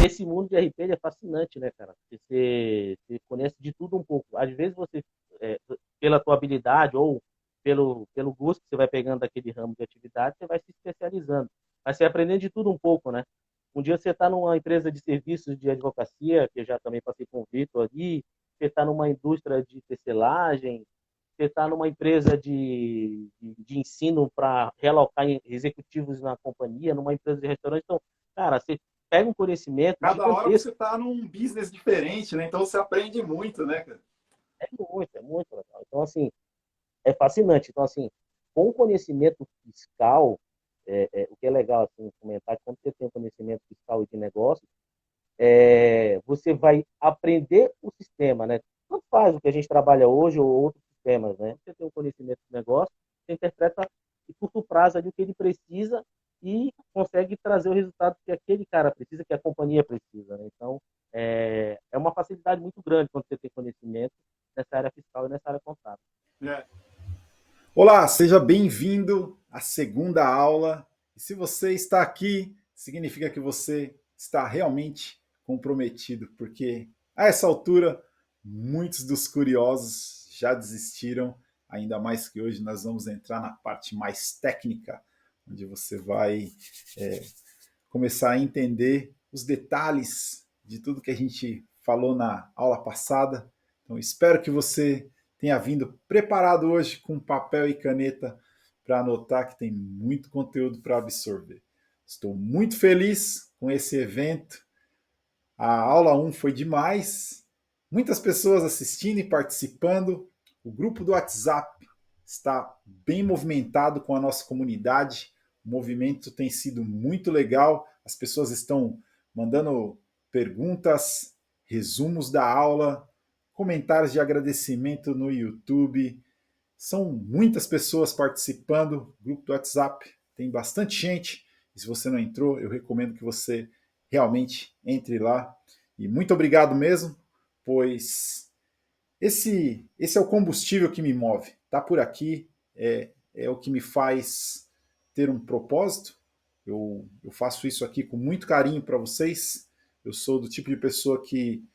Esse mundo de RPG é fascinante, né, cara? Porque você conhece de tudo um pouco. Às vezes você, é, pela tua habilidade ou pelo gosto que você vai pegando daquele ramo de atividade, você vai se especializando. Mas você aprendendo de tudo um pouco, né? Um dia você está numa empresa de serviços de advocacia, que eu já também passei com o Vitor ali, você está numa indústria de tecelagem, você está numa empresa de ensino para realocar executivos na companhia, numa empresa de restaurante. Então, cara, você pega um conhecimento Cada hora gigantesco. você está num business diferente, né? Então você aprende muito, né, cara? É muito legal. Então, assim, é fascinante. Então, assim, com conhecimento fiscal, o que é legal, assim, comentar, que quando você tem conhecimento fiscal e de negócio, você vai aprender o sistema, né? Tanto faz o que a gente trabalha hoje ou outros sistemas, né? Você tem um conhecimento do negócio, você interpreta em curto prazo ali o que ele precisa e consegue trazer o resultado que aquele cara precisa, que a companhia precisa, né? Então, é uma facilidade muito grande quando você tem conhecimento nessa área fiscal e nessa área contábil. É. Olá, seja bem-vindo à segunda aula. E se você está aqui, significa que você está realmente comprometido, porque a essa altura muitos dos curiosos já desistiram, ainda mais que hoje nós vamos entrar na parte mais técnica, onde você vai começar a entender os detalhes de tudo que a gente falou na aula passada. Então, espero que você tenha vindo preparado hoje com papel e caneta para anotar, que tem muito conteúdo para absorver. Estou muito feliz com esse evento. A aula 1 foi demais. Muitas pessoas assistindo e participando. O grupo do WhatsApp está bem movimentado com a nossa comunidade. O movimento tem sido muito legal. As pessoas estão mandando perguntas, resumos da aula, comentários de agradecimento no YouTube. São muitas pessoas participando. O grupo do WhatsApp tem bastante gente. E se você não entrou, eu recomendo que você realmente entre lá. E muito obrigado mesmo, pois esse é o combustível que me move. Tá por aqui, é o que me faz ter um propósito. Eu faço isso aqui com muito carinho para vocês. Eu sou do tipo de pessoa que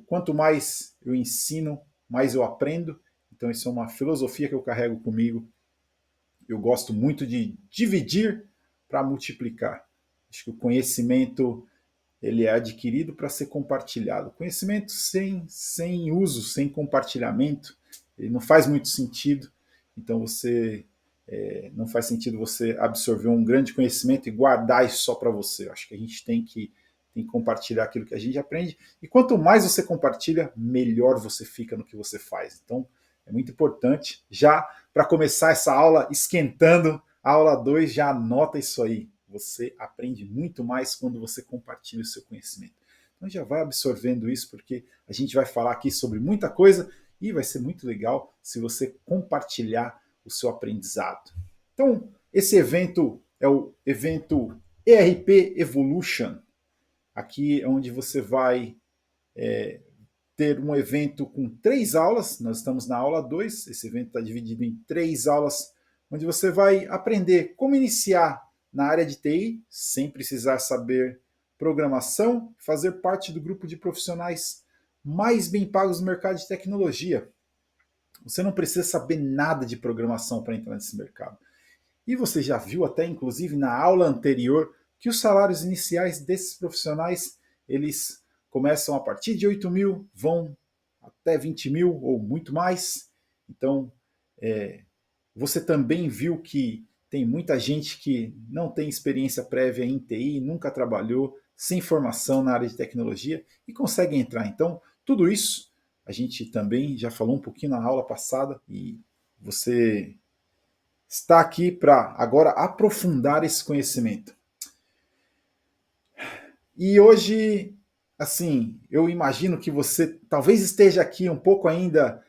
quanto mais eu ensino, mais eu aprendo. Então isso é uma filosofia que eu carrego comigo. Eu gosto muito de dividir para multiplicar. Acho que o conhecimento ele é adquirido para ser compartilhado. Conhecimento sem uso, sem compartilhamento, ele não faz muito sentido. Então não faz sentido você absorver um grande conhecimento e guardar isso só para você. Eu acho que a gente tem que compartilhar aquilo que a gente aprende. E quanto mais você compartilha, melhor você fica no que você faz. Então é muito importante. Já para começar essa aula, esquentando a aula 2, já anota isso aí. Você aprende muito mais quando você compartilha o seu conhecimento. Então já vai absorvendo isso, porque a gente vai falar aqui sobre muita coisa e vai ser muito legal se você compartilhar o seu aprendizado. Então, esse evento é o evento ERP Evolution. Aqui é onde você vai ter um evento com 3 aulas. Nós estamos na aula 2. Esse evento está dividido em 3 aulas, onde você vai aprender como iniciar na área de TI sem precisar saber programação, fazer parte do grupo de profissionais mais bem pagos no mercado de tecnologia. Você não precisa saber nada de programação para entrar nesse mercado. E você já viu até, inclusive, na aula anterior, que os salários iniciais desses profissionais, eles começam a partir de 8 mil, vão até 20 mil ou muito mais. Então, você também viu que tem muita gente que não tem experiência prévia em TI, nunca trabalhou, sem formação na área de tecnologia e consegue entrar. Então, tudo isso a gente também já falou um pouquinho na aula passada e você está aqui para agora aprofundar esse conhecimento. E hoje, assim, eu imagino que você talvez esteja aqui um pouco ainda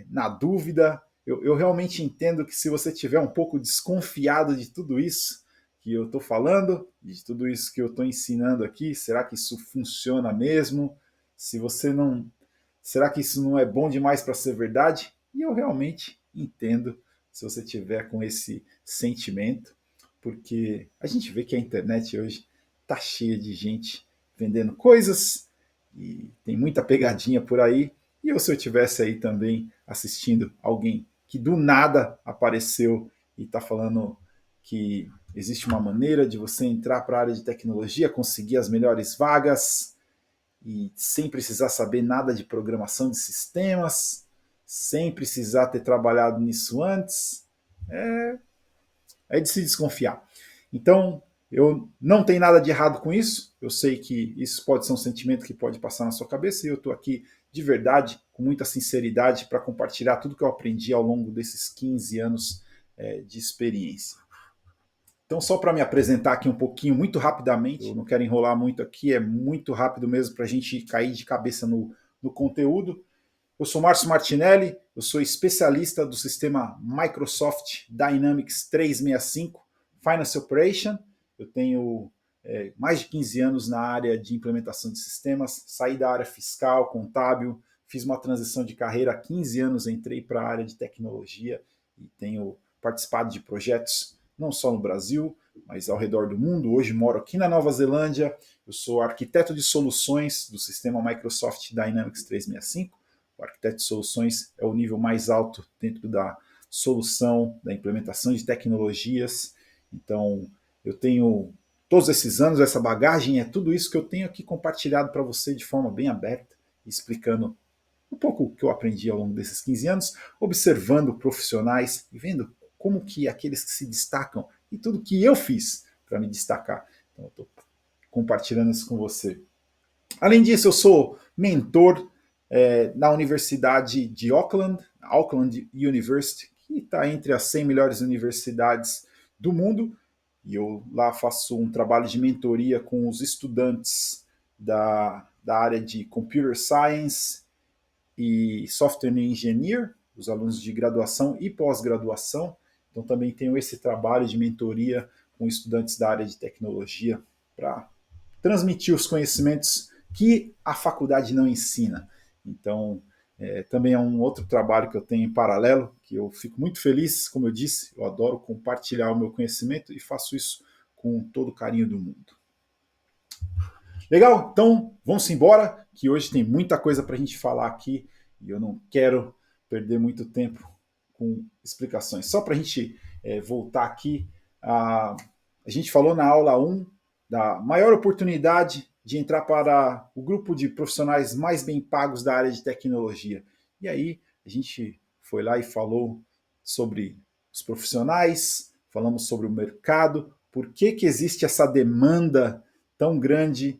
na dúvida. Eu realmente entendo que se você estiver um pouco desconfiado de tudo isso que eu estou falando, de tudo isso que eu estou ensinando aqui, será que isso funciona mesmo? Se você não. Será que isso não é bom demais para ser verdade? E eu realmente entendo se você tiver com esse sentimento, porque a gente vê que a internet hoje tá cheia de gente vendendo coisas e tem muita pegadinha por aí. E eu, se eu tivesse aí também assistindo alguém que do nada apareceu e está falando que existe uma maneira de você entrar para a área de tecnologia, conseguir as melhores vagas e sem precisar saber nada de programação de sistemas, sem precisar ter trabalhado nisso antes, é de se desconfiar. Então, eu não tenho nada de errado com isso. Eu sei que isso pode ser um sentimento que pode passar na sua cabeça e eu estou aqui de verdade, com muita sinceridade, para compartilhar tudo que eu aprendi ao longo desses 15 anos de experiência. Então, só para me apresentar aqui um pouquinho, muito rapidamente, eu não quero enrolar muito aqui, é muito rápido mesmo para a gente cair de cabeça no conteúdo. Eu sou Márcio Martinelli, eu sou especialista do sistema Microsoft Dynamics 365 Finance Operation. Eu tenho mais de 15 anos na área de implementação de sistemas, saí da área fiscal, contábil, fiz uma transição de carreira há 15 anos, entrei para a área de tecnologia e tenho participado de projetos não só no Brasil, mas ao redor do mundo. Hoje moro aqui na Nova Zelândia, eu sou arquiteto de soluções do sistema Microsoft Dynamics 365. O arquiteto de soluções é o nível mais alto dentro da solução, da implementação de tecnologias. Então, eu tenho todos esses anos, essa bagagem, é tudo isso que eu tenho aqui compartilhado para você de forma bem aberta, explicando um pouco o que eu aprendi ao longo desses 15 anos, observando profissionais e vendo como que aqueles que se destacam e tudo que eu fiz para me destacar. Então, eu estou compartilhando isso com você. Além disso, eu sou mentor na Universidade de Auckland, Auckland University, que está entre as 100 melhores universidades do mundo. E eu lá faço um trabalho de mentoria com os estudantes da área de Computer Science e Software Engineer, os alunos de graduação e pós-graduação. Então também tenho esse trabalho de mentoria com estudantes da área de tecnologia para transmitir os conhecimentos que a faculdade não ensina. Então, também é um outro trabalho que eu tenho em paralelo, que eu fico muito feliz, como eu disse, eu adoro compartilhar o meu conhecimento e faço isso com todo o carinho do mundo. Legal? Então, vamos embora, que hoje tem muita coisa para a gente falar aqui e eu não quero perder muito tempo com explicações. Só para a gente voltar aqui, a gente falou na aula 1 da maior oportunidade de entrar para o grupo de profissionais mais bem pagos da área de tecnologia. E aí a gente foi lá e falou sobre os profissionais, falamos sobre o mercado, por que existe essa demanda tão grande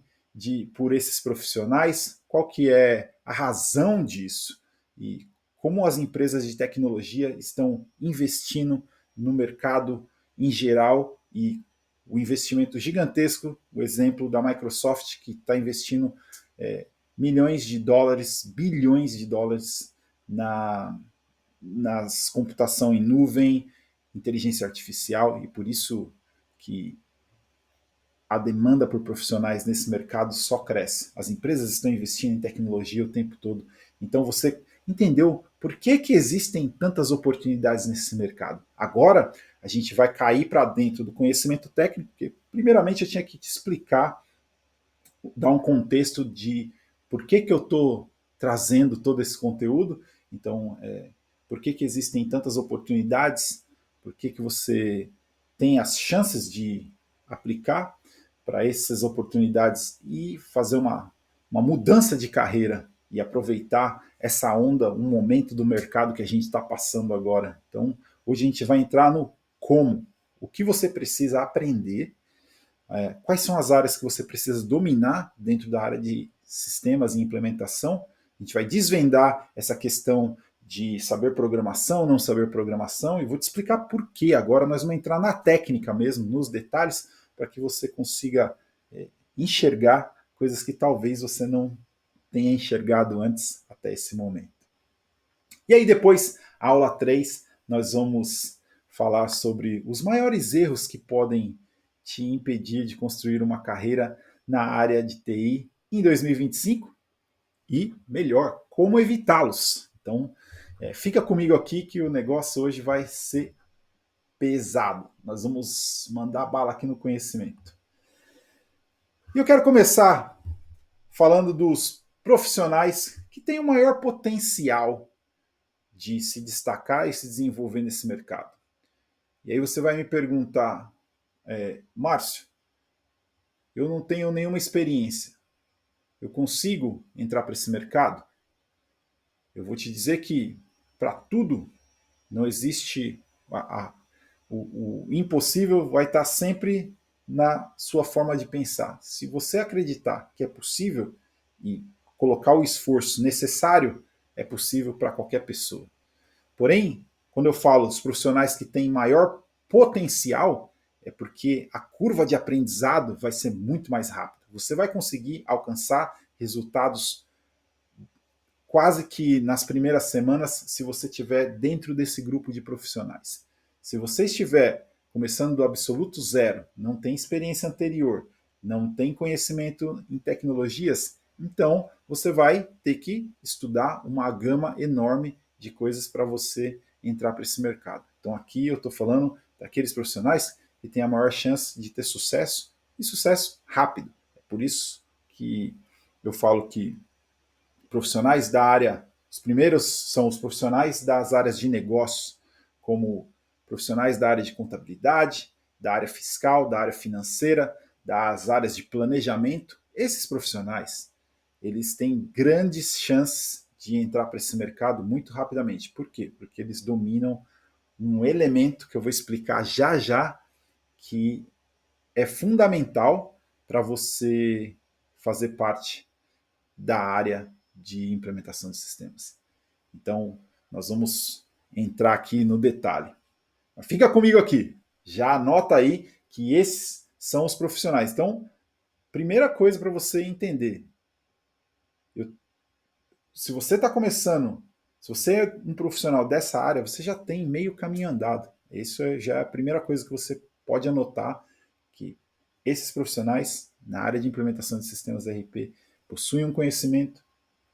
por esses profissionais, qual que é a razão disso e como as empresas de tecnologia estão investindo no mercado em geral e o investimento gigantesco, o exemplo da Microsoft, que está investindo milhões de dólares, bilhões de dólares nas computação em nuvem, inteligência artificial, e por isso que a demanda por profissionais nesse mercado só cresce. As empresas estão investindo em tecnologia o tempo todo. Então você entendeu por que existem tantas oportunidades nesse mercado? Agora, a gente vai cair para dentro do conhecimento técnico, porque, primeiramente, eu tinha que te explicar, dar um contexto de por que eu estou trazendo todo esse conteúdo. Então, por que existem tantas oportunidades, por que você tem as chances de aplicar para essas oportunidades e fazer uma mudança de carreira e aproveitar essa onda, um momento do mercado que a gente está passando agora. Então, hoje a gente vai entrar no como, o que você precisa aprender, quais são as áreas que você precisa dominar dentro da área de sistemas e implementação. A gente vai desvendar essa questão de saber programação, não saber programação, e vou te explicar por quê. Agora nós vamos entrar na técnica mesmo, nos detalhes, para que você consiga enxergar coisas que talvez você não tenha enxergado antes até esse momento. E aí depois, a aula 3, nós vamos falar sobre os maiores erros que podem te impedir de construir uma carreira na área de TI em 2025 e, melhor, como evitá-los. Então, fica comigo aqui que o negócio hoje vai ser pesado. Nós vamos mandar bala aqui no conhecimento. E eu quero começar falando dos profissionais que têm o maior potencial de se destacar e se desenvolver nesse mercado. E aí você vai me perguntar, Márcio, eu não tenho nenhuma experiência, eu consigo entrar para esse mercado? Eu vou te dizer que para tudo não existe o impossível, vai estar sempre na sua forma de pensar. Se você acreditar que é possível e colocar o esforço necessário, é possível para qualquer pessoa. Porém, quando eu falo dos profissionais que têm maior potencial, é porque a curva de aprendizado vai ser muito mais rápida. Você vai conseguir alcançar resultados quase que nas primeiras semanas, se você estiver dentro desse grupo de profissionais. Se você estiver começando do absoluto zero, não tem experiência anterior, não tem conhecimento em tecnologias, então você vai ter que estudar uma gama enorme de coisas para você entrar para esse mercado. Então aqui eu estou falando daqueles profissionais que têm a maior chance de ter sucesso e sucesso rápido. É por isso que eu falo que profissionais da área, os primeiros são os profissionais das áreas de negócios, como profissionais da área de contabilidade, da área fiscal, da área financeira, das áreas de planejamento. Esses profissionais, eles têm grandes chances de entrar para esse mercado muito rapidamente. Por quê? Porque eles dominam um elemento que eu vou explicar já já, que é fundamental para você fazer parte da área de implementação de sistemas. Então, nós vamos entrar aqui no detalhe. Mas fica comigo aqui. Já anota aí que esses são os profissionais. Então, primeira coisa para você entender. Se você está começando, se você é um profissional dessa área, você já tem meio caminho andado. Isso já é a primeira coisa que você pode anotar, que esses profissionais na área de implementação de sistemas ERP possuem um conhecimento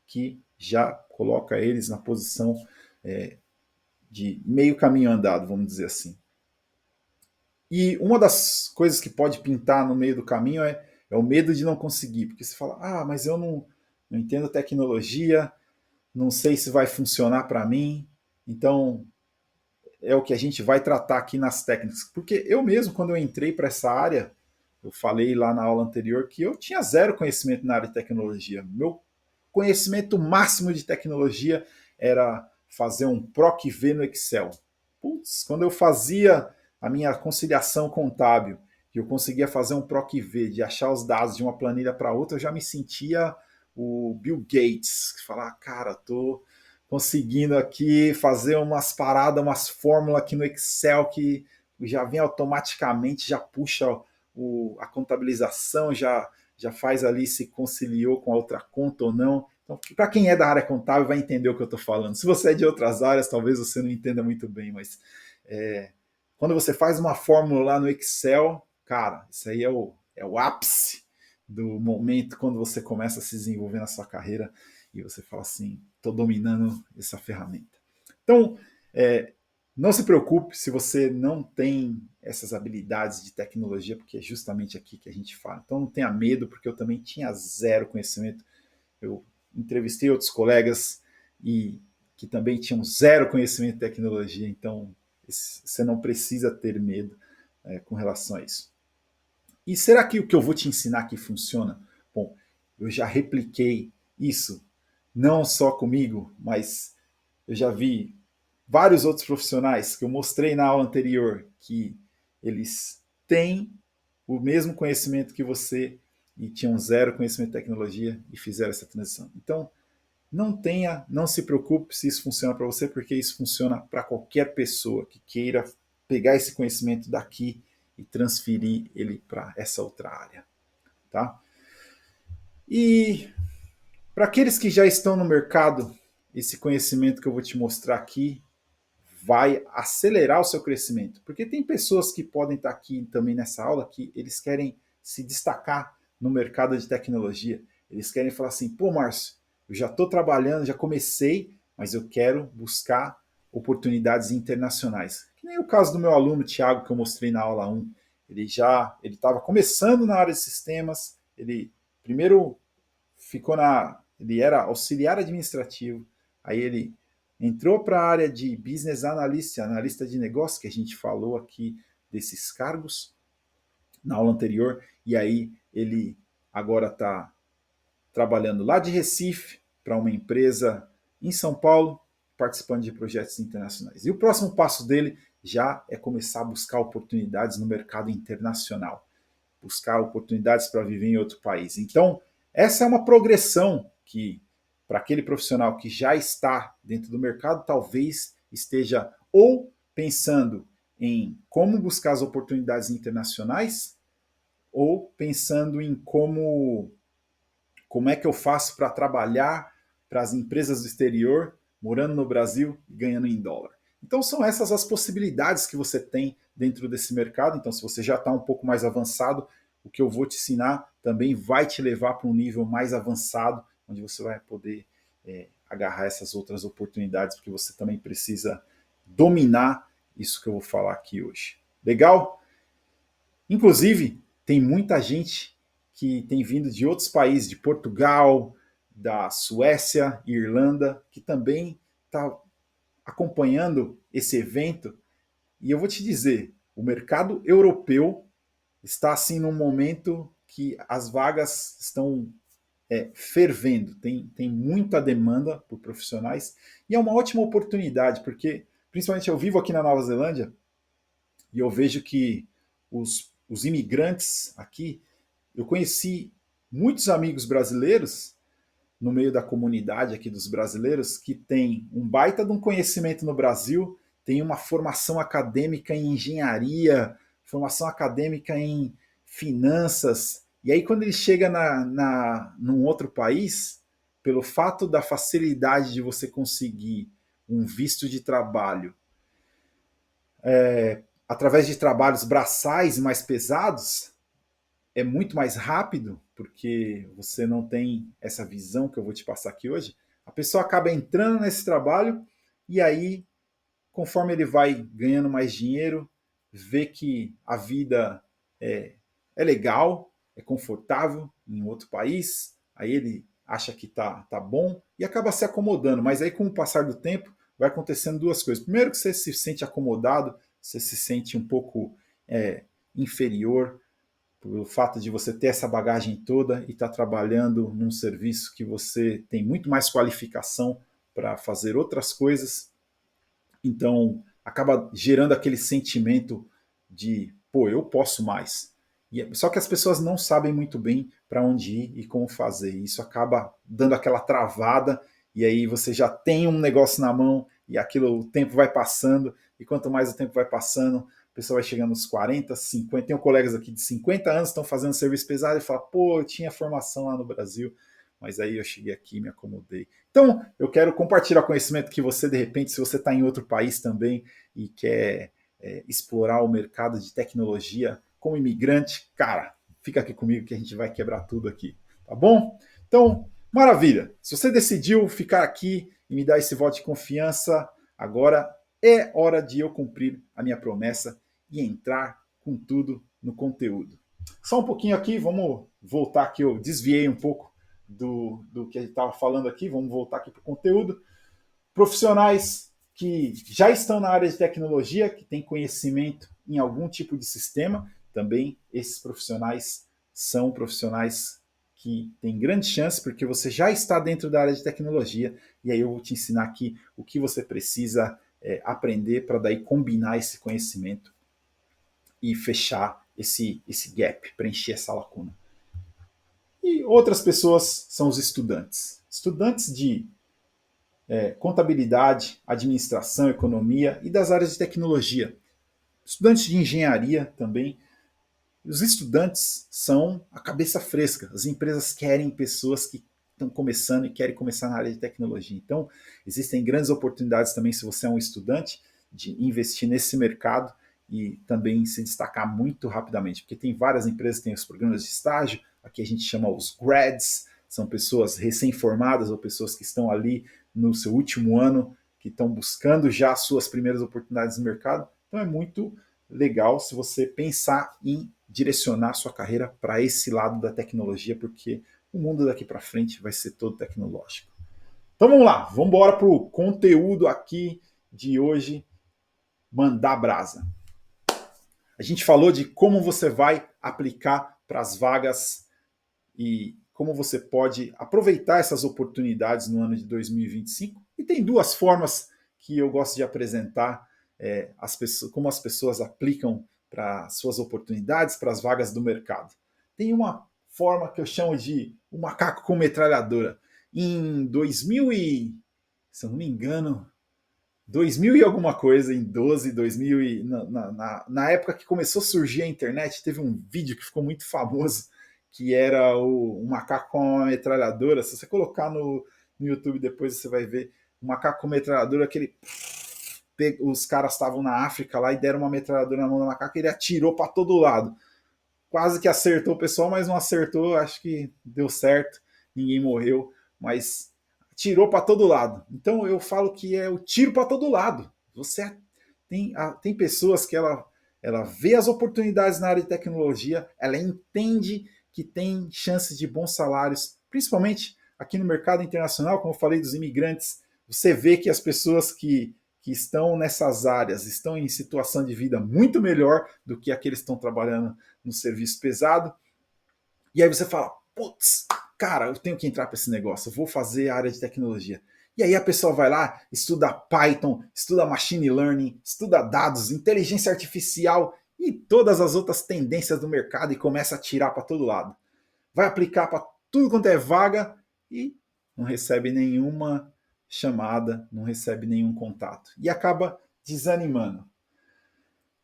que já coloca eles na posição de meio caminho andado, vamos dizer assim. E uma das coisas que pode pintar no meio do caminho é o medo de não conseguir, porque você fala, mas eu não entendo tecnologia, não sei se vai funcionar para mim, então é o que a gente vai tratar aqui nas técnicas. Porque eu mesmo, quando eu entrei para essa área, eu falei lá na aula anterior que eu tinha zero conhecimento na área de tecnologia. Meu conhecimento máximo de tecnologia era fazer um PROC-V no Excel. Putz, quando eu fazia a minha conciliação contábil e eu conseguia fazer um PROC-V, de achar os dados de uma planilha para outra, eu já me sentia o Bill Gates, que falava, cara, tô conseguindo aqui fazer umas paradas, umas fórmulas aqui no Excel que já vem automaticamente, já puxa a contabilização, já faz ali se conciliou com a outra conta ou não. Então, para quem é da área contábil vai entender o que eu estou falando. Se você é de outras áreas, talvez você não entenda muito bem, mas quando você faz uma fórmula lá no Excel, cara, isso aí é o ápice do momento quando você começa a se desenvolver na sua carreira e você fala assim, estou dominando essa ferramenta. Então, não se preocupe se você não tem essas habilidades de tecnologia, porque é justamente aqui que a gente fala. Então, não tenha medo, porque eu também tinha zero conhecimento. Eu entrevistei outros colegas e que também tinham zero conhecimento de tecnologia, então você não precisa ter medo com relação a isso. E será que o que eu vou te ensinar aqui funciona? Bom, eu já repliquei isso, não só comigo, mas eu já vi vários outros profissionais que eu mostrei na aula anterior que eles têm o mesmo conhecimento que você e tinham zero conhecimento de tecnologia e fizeram essa transição. Então, não se preocupe se isso funciona para você, porque isso funciona para qualquer pessoa que queira pegar esse conhecimento daqui e transferir ele para essa outra área, tá? E para aqueles que já estão no mercado, esse conhecimento que eu vou te mostrar aqui vai acelerar o seu crescimento. Porque tem pessoas que podem estar aqui também nessa aula que eles querem se destacar no mercado de tecnologia. Eles querem falar assim, pô, Márcio, eu já estou trabalhando, já comecei, mas eu quero buscar oportunidades internacionais. Que nem o caso do meu aluno, Thiago, que eu mostrei na aula 1. Ele estava começando na área de sistemas, ele primeiro ele era auxiliar administrativo, aí ele entrou para a área de business analyst, analista de negócio, que a gente falou aqui desses cargos na aula anterior, e aí ele agora está trabalhando lá de Recife para uma empresa em São Paulo, participando de projetos internacionais. E o próximo passo dele já é começar a buscar oportunidades no mercado internacional, buscar oportunidades para viver em outro país. Então, essa é uma progressão que, para aquele profissional que já está dentro do mercado, talvez esteja ou pensando em como buscar as oportunidades internacionais, ou pensando em como é que eu faço para trabalhar para as empresas do exterior, morando no Brasil e ganhando em dólar. Então são essas as possibilidades que você tem dentro desse mercado. Então, se você já está um pouco mais avançado, o que eu vou te ensinar também vai te levar para um nível mais avançado, onde você vai poder agarrar essas outras oportunidades, porque você também precisa dominar isso que eu vou falar aqui hoje. Legal? Inclusive, tem muita gente que tem vindo de outros países, de Portugal, da Suécia, Irlanda, que também está acompanhando esse evento. E eu vou te dizer, o mercado europeu está assim num momento que as vagas estão fervendo, tem muita demanda por profissionais e é uma ótima oportunidade, porque principalmente eu vivo aqui na Nova Zelândia e eu vejo que os imigrantes aqui, eu conheci muitos amigos brasileiros no meio da comunidade aqui dos brasileiros que tem um baita de um conhecimento no Brasil, tem uma formação acadêmica em engenharia, formação acadêmica em finanças, e aí quando ele chega num outro país, pelo fato da facilidade de você conseguir um visto de trabalho através de trabalhos braçais mais pesados, é muito mais rápido, porque você não tem essa visão que eu vou te passar aqui hoje. A pessoa acaba entrando nesse trabalho e aí, conforme ele vai ganhando mais dinheiro, vê que a vida é legal, é confortável em outro país, aí ele acha que tá bom e acaba se acomodando. Mas aí, com o passar do tempo, vai acontecendo duas coisas. Primeiro, que você se sente acomodado, você se sente um pouco inferior, pelo fato de você ter essa bagagem toda e estar trabalhando num serviço que você tem muito mais qualificação para fazer outras coisas. Então, acaba gerando aquele sentimento de, pô, eu posso mais. Só que as pessoas não sabem muito bem para onde ir e como fazer. Isso acaba dando aquela travada e aí você já tem um negócio na mão e aquilo, o tempo vai passando e quanto mais o tempo vai passando, a pessoa vai chegando nos 40, 50. Tenho colegas aqui de 50 anos que estão fazendo serviço pesado e falam, pô, eu tinha formação lá no Brasil, mas aí eu cheguei aqui e me acomodei. Então, eu quero compartilhar conhecimento que você, de repente, se você está em outro país também e quer explorar o mercado de tecnologia como imigrante, cara, fica aqui comigo que a gente vai quebrar tudo aqui, tá bom? Então, maravilha. Se você decidiu ficar aqui e me dar esse voto de confiança, Agora é hora de eu cumprir a minha promessa e entrar com tudo no conteúdo. Só um pouquinho aqui, vamos voltar aqui, eu desviei um pouco do que a gente estava falando aqui, vamos voltar aqui para o conteúdo. Profissionais que já estão na área de tecnologia, que têm conhecimento em algum tipo de sistema, também esses profissionais são profissionais que têm grande chance, porque você já está dentro da área de tecnologia, e aí eu vou te ensinar aqui o que você precisa aprender para daí combinar esse conhecimento e fechar esse gap, preencher essa lacuna. E outras pessoas são os estudantes. Estudantes de contabilidade, administração, economia e das áreas de tecnologia. Estudantes de engenharia também. Os estudantes são a cabeça fresca. As empresas querem pessoas que estão começando e querem começar na área de tecnologia. Então, existem grandes oportunidades também, se você é um estudante, de investir nesse mercado e também se destacar muito rapidamente, porque tem várias empresas que têm os programas de estágio, aqui a gente chama os grads, são pessoas recém-formadas ou pessoas que estão ali no seu último ano, que estão buscando já as suas primeiras oportunidades no mercado. Então é muito legal se você pensar em direcionar sua carreira para esse lado da tecnologia, porque o mundo daqui para frente vai ser todo tecnológico. Então vamos lá, vamos embora para o conteúdo aqui de hoje, mandar brasa. A gente falou de como você vai aplicar para as vagas e como você pode aproveitar essas oportunidades no ano de 2025. E tem duas formas que eu gosto de apresentar as pessoas, como as pessoas aplicam para suas oportunidades, para as vagas do mercado. Tem uma forma que eu chamo de o macaco com metralhadora. Em 2000 e, se eu não me engano, 2000 e alguma coisa, em 12, 2000 e, na época que começou a surgir a internet, teve um vídeo que ficou muito famoso, que era o macaco com uma metralhadora. Se você colocar no YouTube depois, você vai ver o macaco com metralhadora, aquele... Os caras estavam na África lá e deram uma metralhadora na mão do macaco e ele atirou para todo lado. Quase que acertou o pessoal, mas não acertou. Acho que deu certo, ninguém morreu, mas tirou para todo lado. Então eu falo que é o tiro para todo lado. Você tem pessoas que ela vê as oportunidades na área de tecnologia, ela entende que tem chances de bons salários, principalmente aqui no mercado internacional, como eu falei dos imigrantes. Você vê que as pessoas que estão nessas áreas estão em situação de vida muito melhor do que aqueles que estão trabalhando no serviço pesado. E aí você fala, putz, cara, eu tenho que entrar para esse negócio, eu vou fazer a área de tecnologia. E aí a pessoa vai lá, estuda Python, estuda Machine Learning, estuda dados, inteligência artificial e todas as outras tendências do mercado e começa a tirar para todo lado. Vai aplicar para tudo quanto é vaga e não recebe nenhuma chamada, não recebe nenhum contato. E acaba desanimando.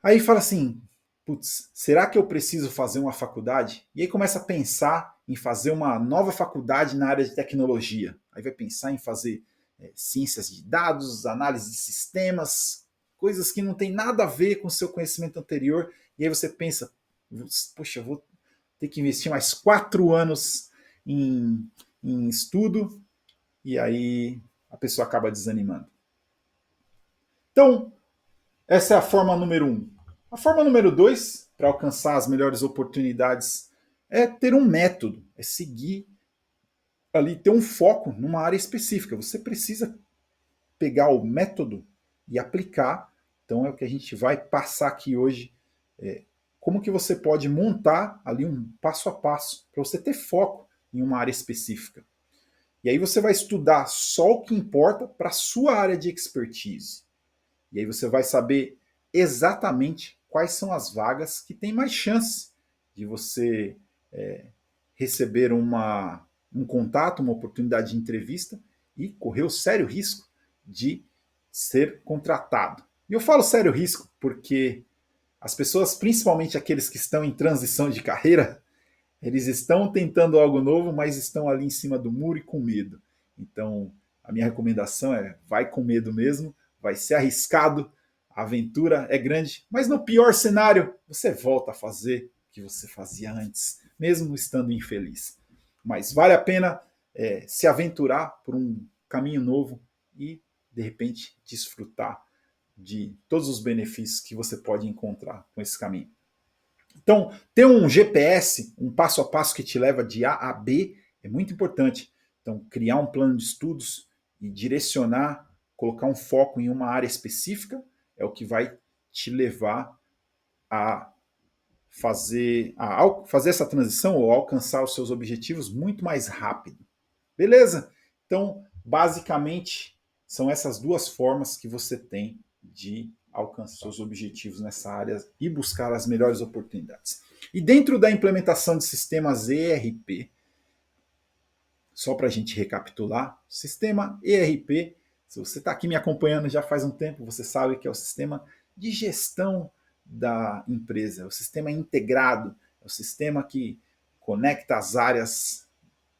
Aí fala assim, putz, será que eu preciso fazer uma faculdade? E aí começa a pensar em fazer uma nova faculdade na área de tecnologia. Aí vai pensar em fazer ciências de dados, análise de sistemas, coisas que não tem nada a ver com o seu conhecimento anterior. E aí você pensa, poxa, eu vou ter que investir mais 4 anos em estudo, e aí a pessoa acaba desanimando. Então, essa é a forma número 1. A forma número 2, para alcançar as melhores oportunidades, é ter um método, é seguir ali, ter um foco numa área específica. Você precisa pegar o método e aplicar. Então é o que a gente vai passar aqui hoje. Como que você pode montar ali um passo a passo para você ter foco em uma área específica. E aí você vai estudar só o que importa para a sua área de expertise. E aí você vai saber exatamente quais são as vagas que têm mais chance de você receber um contato, uma oportunidade de entrevista e correr o sério risco de ser contratado. E eu falo sério risco porque as pessoas, principalmente aqueles que estão em transição de carreira, eles estão tentando algo novo, mas estão ali em cima do muro e com medo. Então, a minha recomendação é vai com medo mesmo, vai ser arriscado, a aventura é grande, mas no pior cenário, você volta a fazer o que você fazia antes, mesmo estando infeliz. Mas vale a pena se aventurar por um caminho novo e de repente, desfrutar de todos os benefícios que você pode encontrar com esse caminho. Então, ter um GPS, um passo a passo que te leva de A a B, é muito importante. Então, criar um plano de estudos e direcionar, colocar um foco em uma área específica, é o que vai te levar a fazer essa transição ou alcançar os seus objetivos muito mais rápido. Beleza? Então, basicamente, são essas duas formas que você tem de alcançar seus objetivos nessa área e buscar as melhores oportunidades. E dentro da implementação de sistemas ERP, só para a gente recapitular, sistema ERP, se você está aqui me acompanhando já faz um tempo, você sabe que é o sistema de gestão da empresa, é o sistema integrado, é o sistema que conecta as áreas,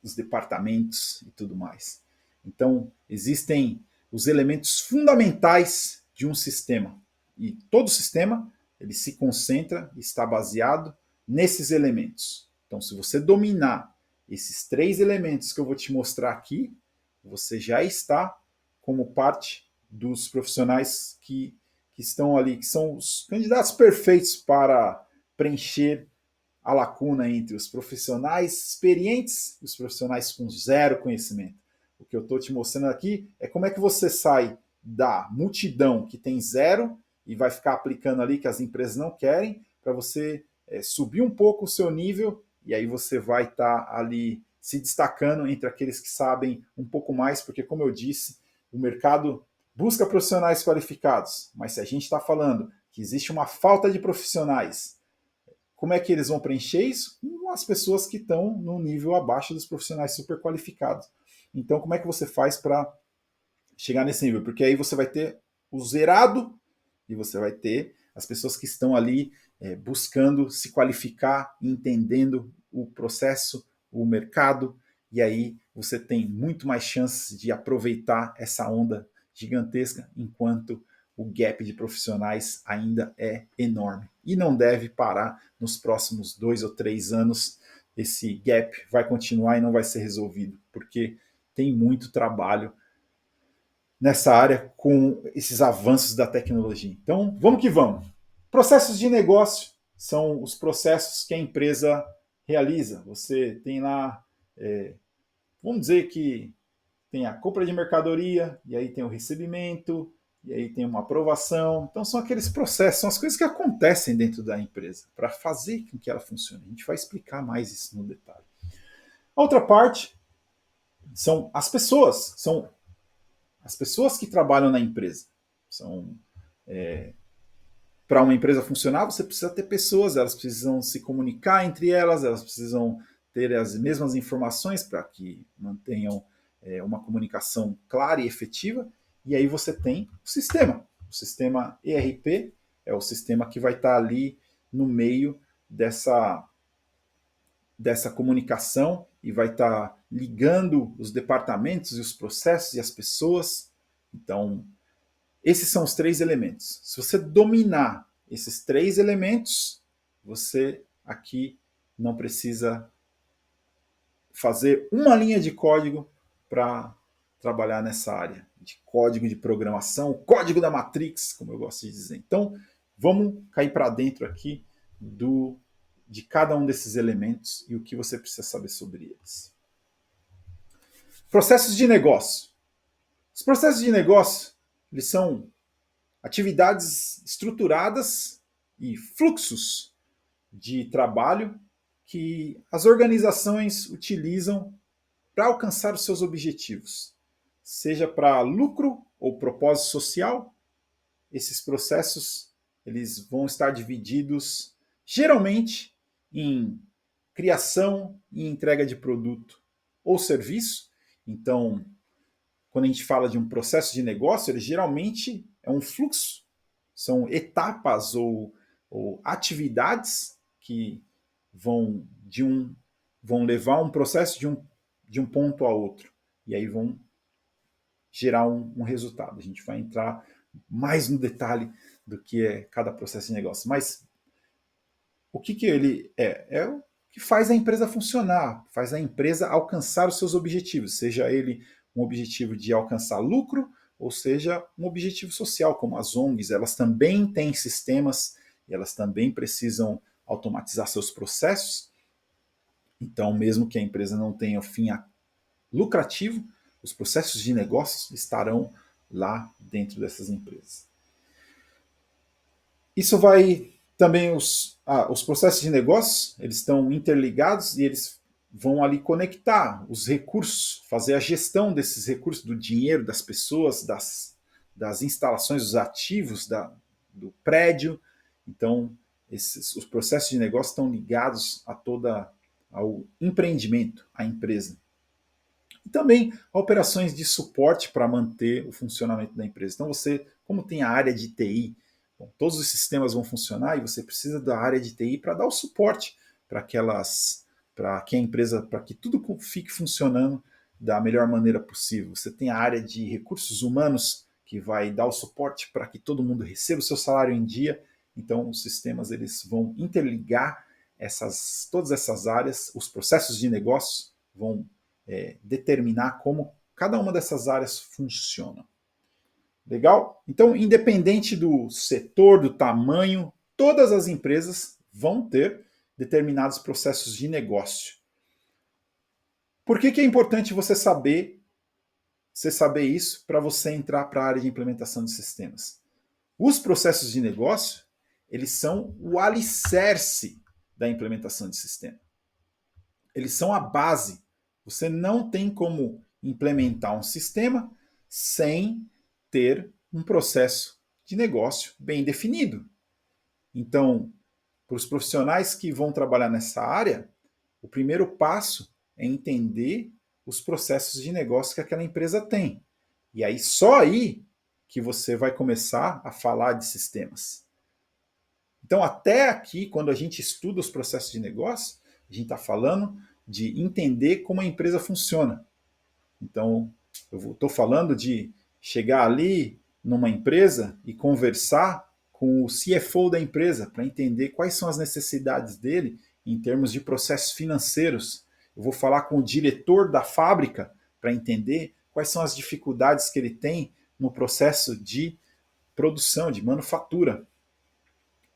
os departamentos e tudo mais. Então, existem os elementos fundamentais de um sistema. E todo sistema, ele se concentra, está baseado nesses elementos. Então, se você dominar esses 3 elementos que eu vou te mostrar aqui, você já está como parte dos profissionais que estão ali, que são os candidatos perfeitos para preencher a lacuna entre os profissionais experientes e os profissionais com zero conhecimento. O que eu estou te mostrando aqui é como é que você sai da multidão que tem zero e vai ficar aplicando ali que as empresas não querem, para você subir um pouco o seu nível e aí você vai estar ali se destacando entre aqueles que sabem um pouco mais, porque, como eu disse, o mercado busca profissionais qualificados, mas se a gente está falando que existe uma falta de profissionais, como é que eles vão preencher isso? Com as pessoas que estão no nível abaixo dos profissionais super qualificados. Então, como é que você faz para chegar nesse nível? Porque aí você vai ter o zerado e você vai ter as pessoas que estão ali buscando se qualificar, entendendo o processo, o mercado, e aí você tem muito mais chances de aproveitar essa onda gigantesca, enquanto o gap de profissionais ainda é enorme. E não deve parar nos próximos 2 ou 3 anos. Esse gap vai continuar e não vai ser resolvido, porque tem muito trabalho nessa área com esses avanços da tecnologia. Então, vamos que vamos. Processos de negócio são os processos que a empresa realiza. Você tem lá, vamos dizer que tem a compra de mercadoria, e aí tem o recebimento, e aí tem uma aprovação. Então, são aqueles processos, são as coisas que acontecem dentro da empresa para fazer com que ela funcione. A gente vai explicar mais isso no detalhe. A outra parte são as pessoas, são as pessoas que trabalham na empresa. Para uma empresa funcionar, você precisa ter pessoas, elas precisam se comunicar entre elas precisam ter as mesmas informações para que mantenham uma comunicação clara e efetiva. E aí você tem o sistema. O sistema ERP é o sistema que vai estar ali no meio dessa comunicação e vai estar ligando os departamentos e os processos e as pessoas. Então, esses são os 3 elementos. Se você dominar esses 3 elementos, você aqui não precisa fazer uma linha de código para trabalhar nessa área de código de programação, código da Matrix, como eu gosto de dizer. Então, vamos cair para dentro aqui de cada um desses elementos e o que você precisa saber sobre eles. Processos de negócio. Os processos de negócio, eles são atividades estruturadas e fluxos de trabalho que as organizações utilizam para alcançar os seus objetivos, seja para lucro ou propósito social. Esses processos eles vão estar divididos geralmente em criação e entrega de produto ou serviço. Então, quando a gente fala de um processo de negócio, ele geralmente é um fluxo, são etapas ou atividades que vão levar um processo de um ponto a outro, e aí vão gerar um resultado. A gente vai entrar mais no detalhe do que é cada processo de negócio, mas o que ele é? É o que faz a empresa funcionar, faz a empresa alcançar os seus objetivos, seja ele um objetivo de alcançar lucro, ou seja, um objetivo social, como as ONGs, elas também têm sistemas e elas também precisam automatizar seus processos. Então, mesmo que a empresa não tenha fim lucrativo, os processos de negócios estarão lá dentro dessas empresas. Isso vai também, os processos de negócios, eles estão interligados e eles vão ali conectar os recursos, fazer a gestão desses recursos, do dinheiro, das pessoas, das instalações, dos ativos, do prédio. Então, os processos de negócio estão ligados ao empreendimento, à empresa. E também a operações de suporte para manter o funcionamento da empresa. Então, você, como tem a área de TI, bom, todos os sistemas vão funcionar e você precisa da área de TI para dar o suporte para que a empresa, para que tudo fique funcionando da melhor maneira possível. Você tem a área de recursos humanos que vai dar o suporte para que todo mundo receba o seu salário em dia. Então, os sistemas eles vão interligar todas essas áreas, os processos de negócio vão determinar como cada uma dessas áreas funciona. Legal? Então, independente do setor, do tamanho, todas as empresas vão ter determinados processos de negócio. Por que é importante você saber isso para você entrar para a área de implementação de sistemas? Os processos de negócio, eles são o alicerce da implementação de sistema. Eles são a base. Você não tem como implementar um sistema sem ter um processo de negócio bem definido. Então, para os profissionais que vão trabalhar nessa área, o primeiro passo é entender os processos de negócio que aquela empresa tem. E aí, só aí que você vai começar a falar de sistemas. Então, até aqui, quando a gente estuda os processos de negócio, a gente está falando de entender como a empresa funciona. Então, eu estou falando de chegar ali numa empresa e conversar com o CFO da empresa para entender quais são as necessidades dele em termos de processos financeiros. Eu vou falar com o diretor da fábrica para entender quais são as dificuldades que ele tem no processo de produção, de manufatura.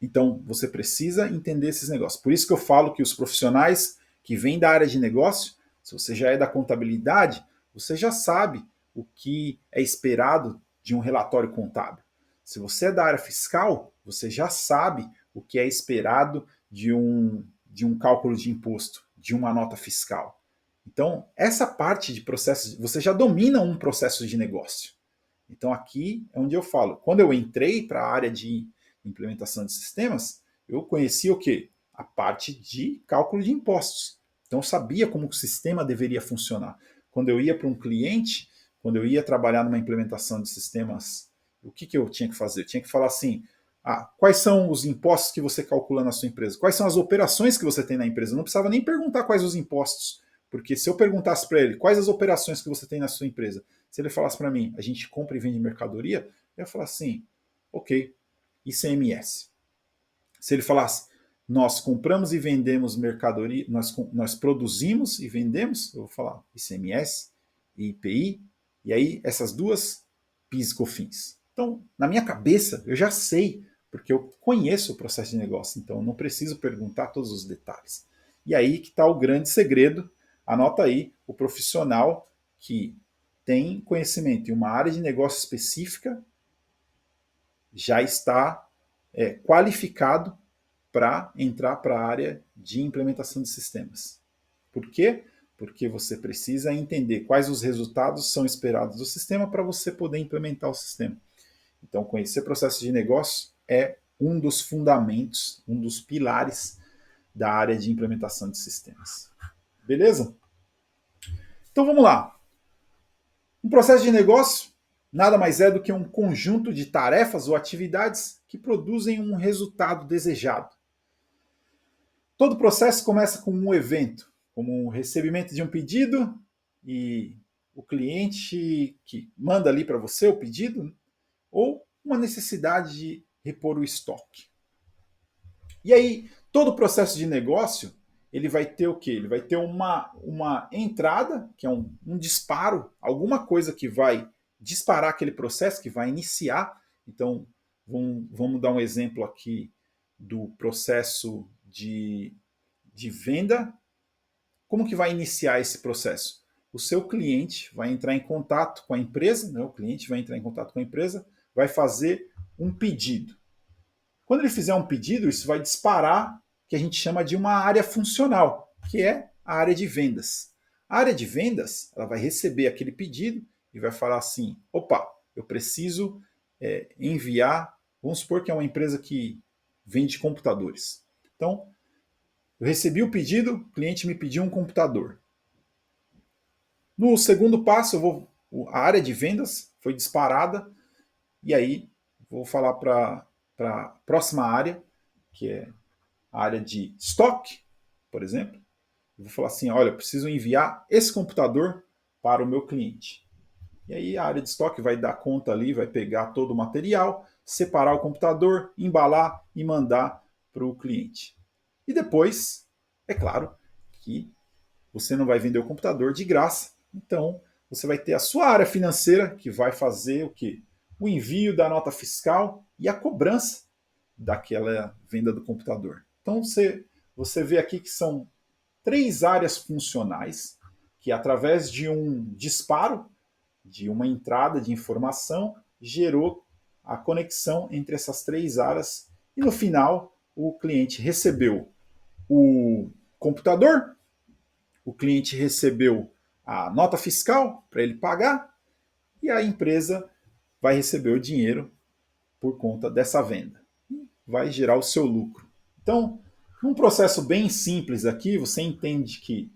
Então, você precisa entender esses negócios. Por isso que eu falo que os profissionais que vêm da área de negócio, se você já é da contabilidade, você já sabe o que é esperado de um relatório contábil. Se você é da área fiscal, você já sabe o que é esperado de um cálculo de imposto, de uma nota fiscal. Então, essa parte de processos, você já domina um processo de negócio. Então, aqui é onde eu falo. Quando eu entrei para a área de implementação de sistemas, eu conhecia o quê? A parte de cálculo de impostos. Então, eu sabia como o sistema deveria funcionar. Quando eu ia para um cliente, quando eu ia trabalhar numa implementação de sistemas, o que eu tinha que fazer? Eu tinha que falar assim, quais são os impostos que você calcula na sua empresa? Quais são as operações que você tem na empresa? Eu não precisava nem perguntar quais os impostos, porque se eu perguntasse para ele quais as operações que você tem na sua empresa, se ele falasse para mim, a gente compra e vende mercadoria, eu ia falar assim, ok, ICMS. Se ele falasse, nós compramos e vendemos mercadoria, nós produzimos e vendemos, eu vou falar ICMS e IPI, e aí essas duas, PIS e COFINS. Então, na minha cabeça, eu já sei, porque eu conheço o processo de negócio, então eu não preciso perguntar todos os detalhes. E aí que está o grande segredo, anota aí, o profissional que tem conhecimento em uma área de negócio específica já está qualificado para entrar para a área de implementação de sistemas. Por quê? Porque você precisa entender quais os resultados são esperados do sistema para você poder implementar o sistema. Então, conhecer processo de negócio é um dos fundamentos, um dos pilares da área de implementação de sistemas. Beleza? Então, vamos lá. Um processo de negócio nada mais é do que um conjunto de tarefas ou atividades que produzem um resultado desejado. Todo processo começa com um evento, como o recebimento de um pedido e o cliente que manda ali para você o pedido, ou uma necessidade de repor o estoque. E aí, todo processo de negócio, ele vai ter o quê? Ele vai ter uma entrada, que é um disparo, alguma coisa que vai disparar aquele processo que vai iniciar. Então, vamos dar um exemplo aqui do processo de venda. Como que vai iniciar esse processo? O seu cliente vai entrar em contato com a empresa, né? O cliente vai entrar em contato com a empresa, vai fazer um pedido. Quando ele fizer um pedido, isso vai disparar o que a gente chama de uma área funcional, que é a área de vendas. A área de vendas, ela vai receber aquele pedido e vai falar assim, opa, eu preciso enviar, vamos supor que é uma empresa que vende computadores. Então, eu recebi o pedido, o cliente me pediu um computador. No segundo passo, a área de vendas foi disparada, e aí vou falar para a próxima área, que é a área de estoque, por exemplo. Eu vou falar assim, olha, eu preciso enviar esse computador para o meu cliente. E aí a área de estoque vai dar conta ali, vai pegar todo o material, separar o computador, embalar e mandar para o cliente. E depois, é claro, que você não vai vender o computador de graça, então você vai ter a sua área financeira que vai fazer o quê? O envio da nota fiscal e a cobrança daquela venda do computador. Então você vê aqui que são 3 áreas funcionais que, através de um disparo, de uma entrada de informação, gerou a conexão entre essas 3 áreas e no final o cliente recebeu o computador, o cliente recebeu a nota fiscal para ele pagar e a empresa vai receber o dinheiro por conta dessa venda. Vai gerar o seu lucro. Então, num processo bem simples aqui, você entende que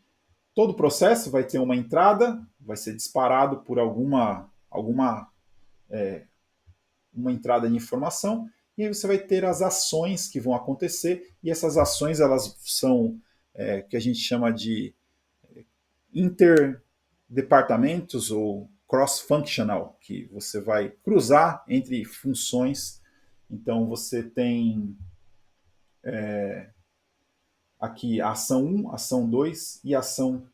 todo processo vai ter uma entrada, vai ser disparado por uma entrada de informação, e aí você vai ter as ações que vão acontecer, e essas ações elas são que a gente chama de interdepartamentos ou cross-functional, que você vai cruzar entre funções. Então você tem aqui a ação 1, ação 2 e ação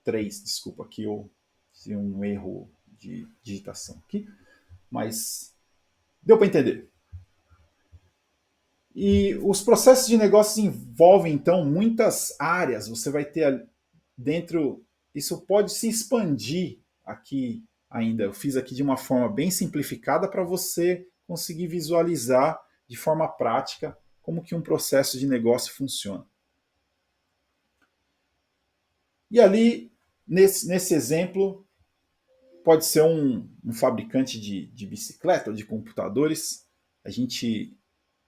3. Desculpa, aqui eu fiz um erro de digitação aqui, mas deu para entender. E os processos de negócios envolvem, então, muitas áreas. Você vai ter dentro. Isso pode se expandir aqui ainda. Eu fiz aqui de uma forma bem simplificada para você conseguir visualizar de forma prática como que um processo de negócio funciona. E ali, nesse exemplo, pode ser um fabricante de bicicleta ou de computadores. A gente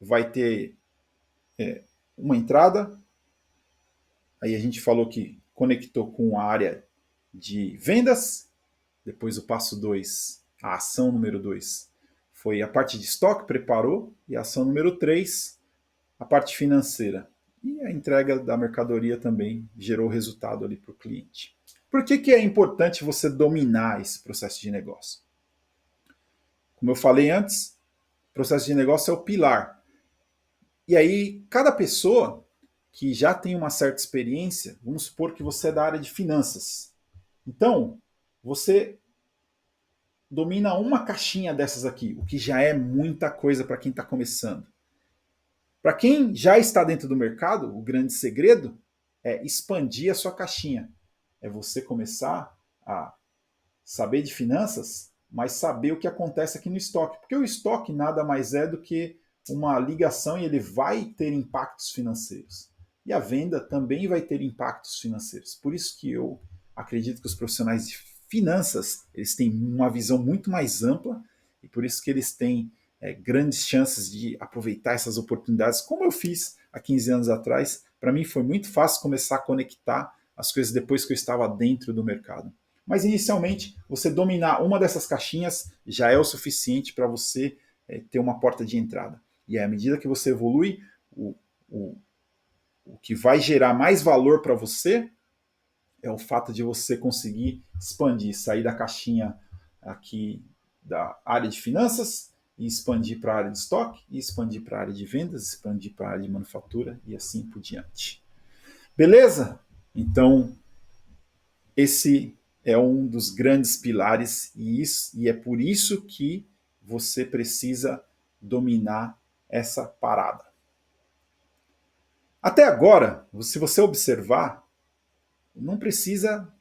vai ter uma entrada, aí a gente falou que conectou com a área de vendas, depois o passo 2, a ação número 2, foi a parte de estoque, preparou, e a ação número 3, a parte financeira. E a entrega da mercadoria também gerou resultado ali para o cliente. Por que é importante você dominar esse processo de negócio? Como eu falei antes, o processo de negócio é o pilar. E aí, cada pessoa que já tem uma certa experiência, vamos supor que você é da área de finanças. Então, você domina uma caixinha dessas aqui, o que já é muita coisa para quem está começando. Para quem já está dentro do mercado, o grande segredo é expandir a sua caixinha. É você começar a saber de finanças, mas saber o que acontece aqui no estoque. Porque o estoque nada mais é do que uma ligação e ele vai ter impactos financeiros. E a venda também vai ter impactos financeiros. Por isso que eu acredito que os profissionais de finanças eles têm uma visão muito mais ampla e por isso que eles têm grandes chances de aproveitar essas oportunidades, como eu fiz há 15 anos atrás. Para mim foi muito fácil começar a conectar as coisas depois que eu estava dentro do mercado. Mas inicialmente, você dominar uma dessas caixinhas já é o suficiente para você ter uma porta de entrada. E à medida que você evolui, o que vai gerar mais valor para você é o fato de você conseguir expandir, sair da caixinha aqui da área de finanças e expandir para a área de estoque, e expandir para a área de vendas, expandir para a área de manufatura e assim por diante. Beleza? Então, esse é um dos grandes pilares e é por isso que você precisa dominar essa parada. Até agora, se você observar, não precisa,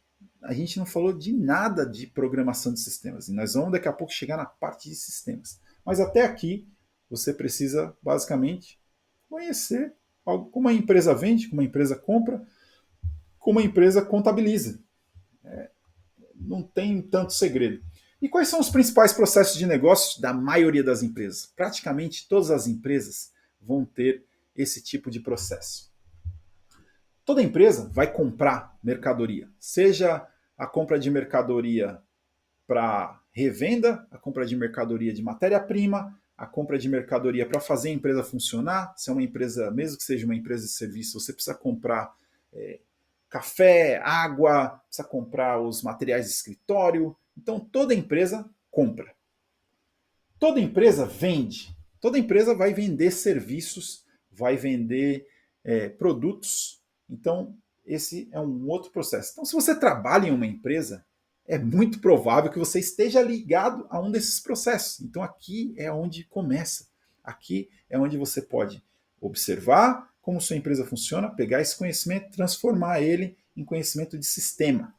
a gente não falou de nada de programação de sistemas. E nós vamos daqui a pouco chegar na parte de sistemas. Mas até aqui, você precisa basicamente conhecer como a empresa vende, como a empresa compra, como a empresa contabiliza. Não tem tanto segredo. E quais são os principais processos de negócio da maioria das empresas? Praticamente todas as empresas vão ter esse tipo de processo. Toda empresa vai comprar mercadoria, seja a compra de mercadoria para revenda, a compra de mercadoria de matéria-prima, a compra de mercadoria para fazer a empresa funcionar. Se é uma empresa, mesmo que seja uma empresa de serviço, você precisa comprar café, água, precisa comprar os materiais de escritório. Então toda empresa compra. Toda empresa vende. Toda empresa vai vender serviços, vai vender produtos. Então, esse é um outro processo. Então, se você trabalha em uma empresa, é muito provável que você esteja ligado a um desses processos. Então, aqui é onde começa. Aqui é onde você pode observar como sua empresa funciona, pegar esse conhecimento e transformar ele em conhecimento de sistema.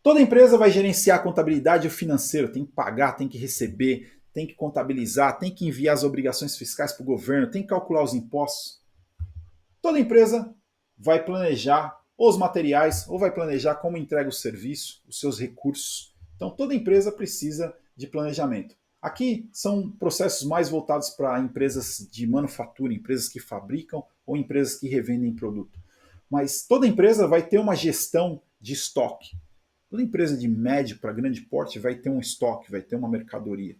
Toda empresa vai gerenciar a contabilidade e o financeiro, tem que pagar, tem que receber, tem que contabilizar, tem que enviar as obrigações fiscais para o governo, tem que calcular os impostos. Toda empresa vai planejar os materiais ou vai planejar como entrega o serviço, os seus recursos. Então toda empresa precisa de planejamento. Aqui são processos mais voltados para empresas de manufatura, empresas que fabricam ou empresas que revendem produto. Mas toda empresa vai ter uma gestão de estoque. Toda empresa de médio para grande porte vai ter um estoque, vai ter uma mercadoria.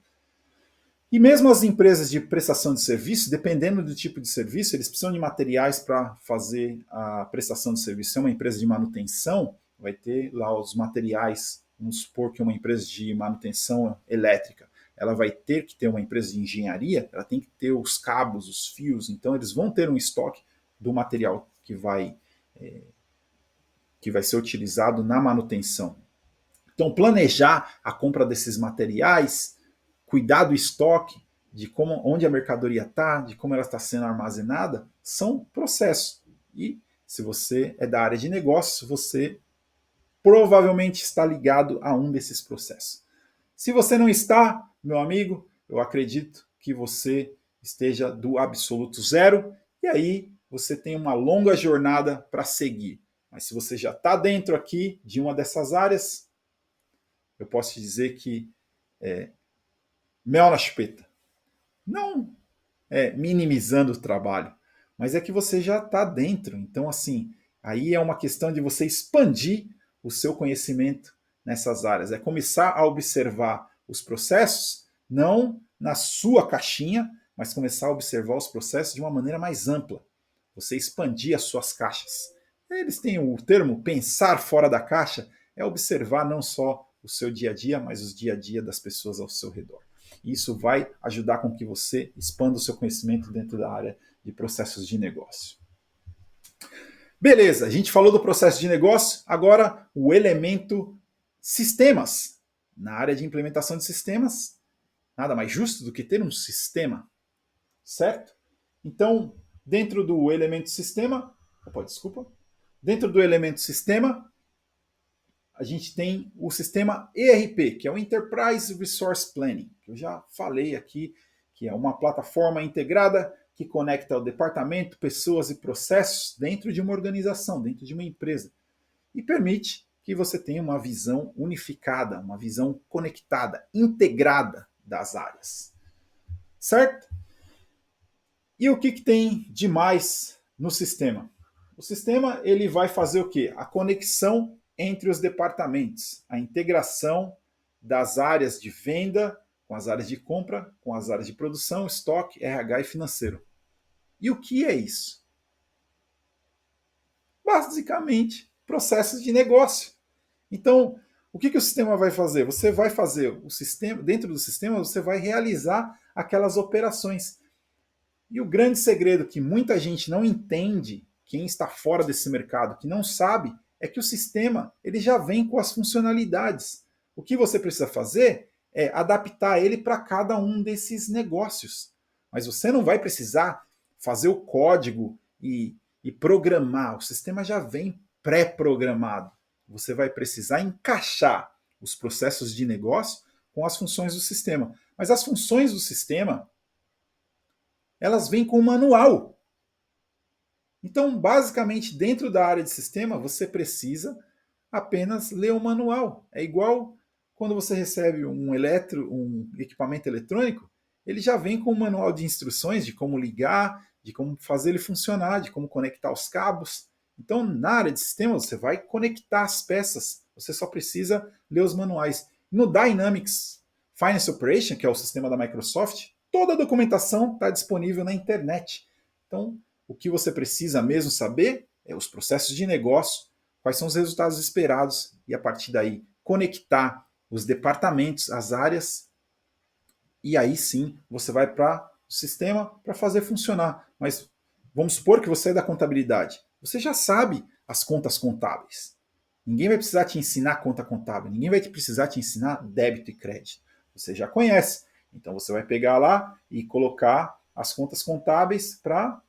E mesmo as empresas de prestação de serviço, dependendo do tipo de serviço, eles precisam de materiais para fazer a prestação de serviço. Se é uma empresa de manutenção, vai ter lá os materiais. Vamos supor que é uma empresa de manutenção elétrica. Ela vai ter que ter uma empresa de engenharia, ela tem que ter os cabos, os fios. Então, eles vão ter um estoque do material que vai ser utilizado na manutenção. Então, planejar a compra desses materiais, cuidar do estoque, de onde a mercadoria está, de como ela está sendo armazenada, são processos. E se você é da área de negócio, você provavelmente está ligado a um desses processos. Se você não está, meu amigo, eu acredito que você esteja do absoluto zero e aí você tem uma longa jornada para seguir. Mas se você já está dentro aqui de uma dessas áreas, eu posso te dizer que mel na chupeta. Não minimizando o trabalho, mas é que você já está dentro. Então, assim, aí é uma questão de você expandir o seu conhecimento nessas áreas. É começar a observar os processos, não na sua caixinha, mas começar a observar os processos de uma maneira mais ampla. Você expandir as suas caixas. Eles têm o termo pensar fora da caixa, é observar não só o seu dia a dia, mas os dia a dia das pessoas ao seu redor. Isso vai ajudar com que você expanda o seu conhecimento dentro da área de processos de negócio. Beleza, a gente falou do processo de negócio, agora o elemento sistemas. Na área de implementação de sistemas, nada mais justo do que ter um sistema, certo? Então, dentro do elemento sistema, dentro do elemento sistema, a gente tem o sistema ERP, que é o Enterprise Resource Planning, que eu já falei aqui, que é uma plataforma integrada que conecta o departamento, pessoas e processos dentro de uma organização, dentro de uma empresa, e permite que você tenha uma visão unificada, uma visão conectada, integrada das áreas. Certo? E o que tem de mais no sistema? O sistema ele vai fazer o quê? A conexão entre os departamentos, a integração das áreas de venda com as áreas de compra, com as áreas de produção, estoque, RH e financeiro. E o que é isso? Basicamente, processos de negócio. Então, o que o sistema vai fazer? Você vai fazer o sistema, dentro do sistema, você vai realizar aquelas operações. E o grande segredo que muita gente não entende, quem está fora desse mercado, que não sabe, é que o sistema ele já vem com as funcionalidades. O que você precisa fazer é adaptar ele para cada um desses negócios. Mas você não vai precisar fazer o código e programar. O sistema já vem pré-programado. Você vai precisar encaixar os processos de negócio com as funções do sistema. Mas as funções do sistema, elas vêm com o manual. Então, basicamente, dentro da área de sistema, você precisa apenas ler o manual. É igual quando você recebe um equipamento eletrônico, ele já vem com um manual de instruções de como ligar, de como fazer ele funcionar, de como conectar os cabos. Então, na área de sistema, você vai conectar as peças. Você só precisa ler os manuais. No Dynamics Finance Operation, que é o sistema da Microsoft, toda a documentação está disponível na internet. Então, o que você precisa mesmo saber é os processos de negócio, quais são os resultados esperados e, a partir daí, conectar os departamentos, as áreas, e aí sim você vai para o sistema para fazer funcionar. Mas vamos supor que você é da contabilidade. Você já sabe as contas contábeis. Ninguém vai precisar te ensinar conta contábil, ninguém vai precisar te ensinar débito e crédito. Você já conhece. Então você vai pegar lá e colocar as contas contábeis para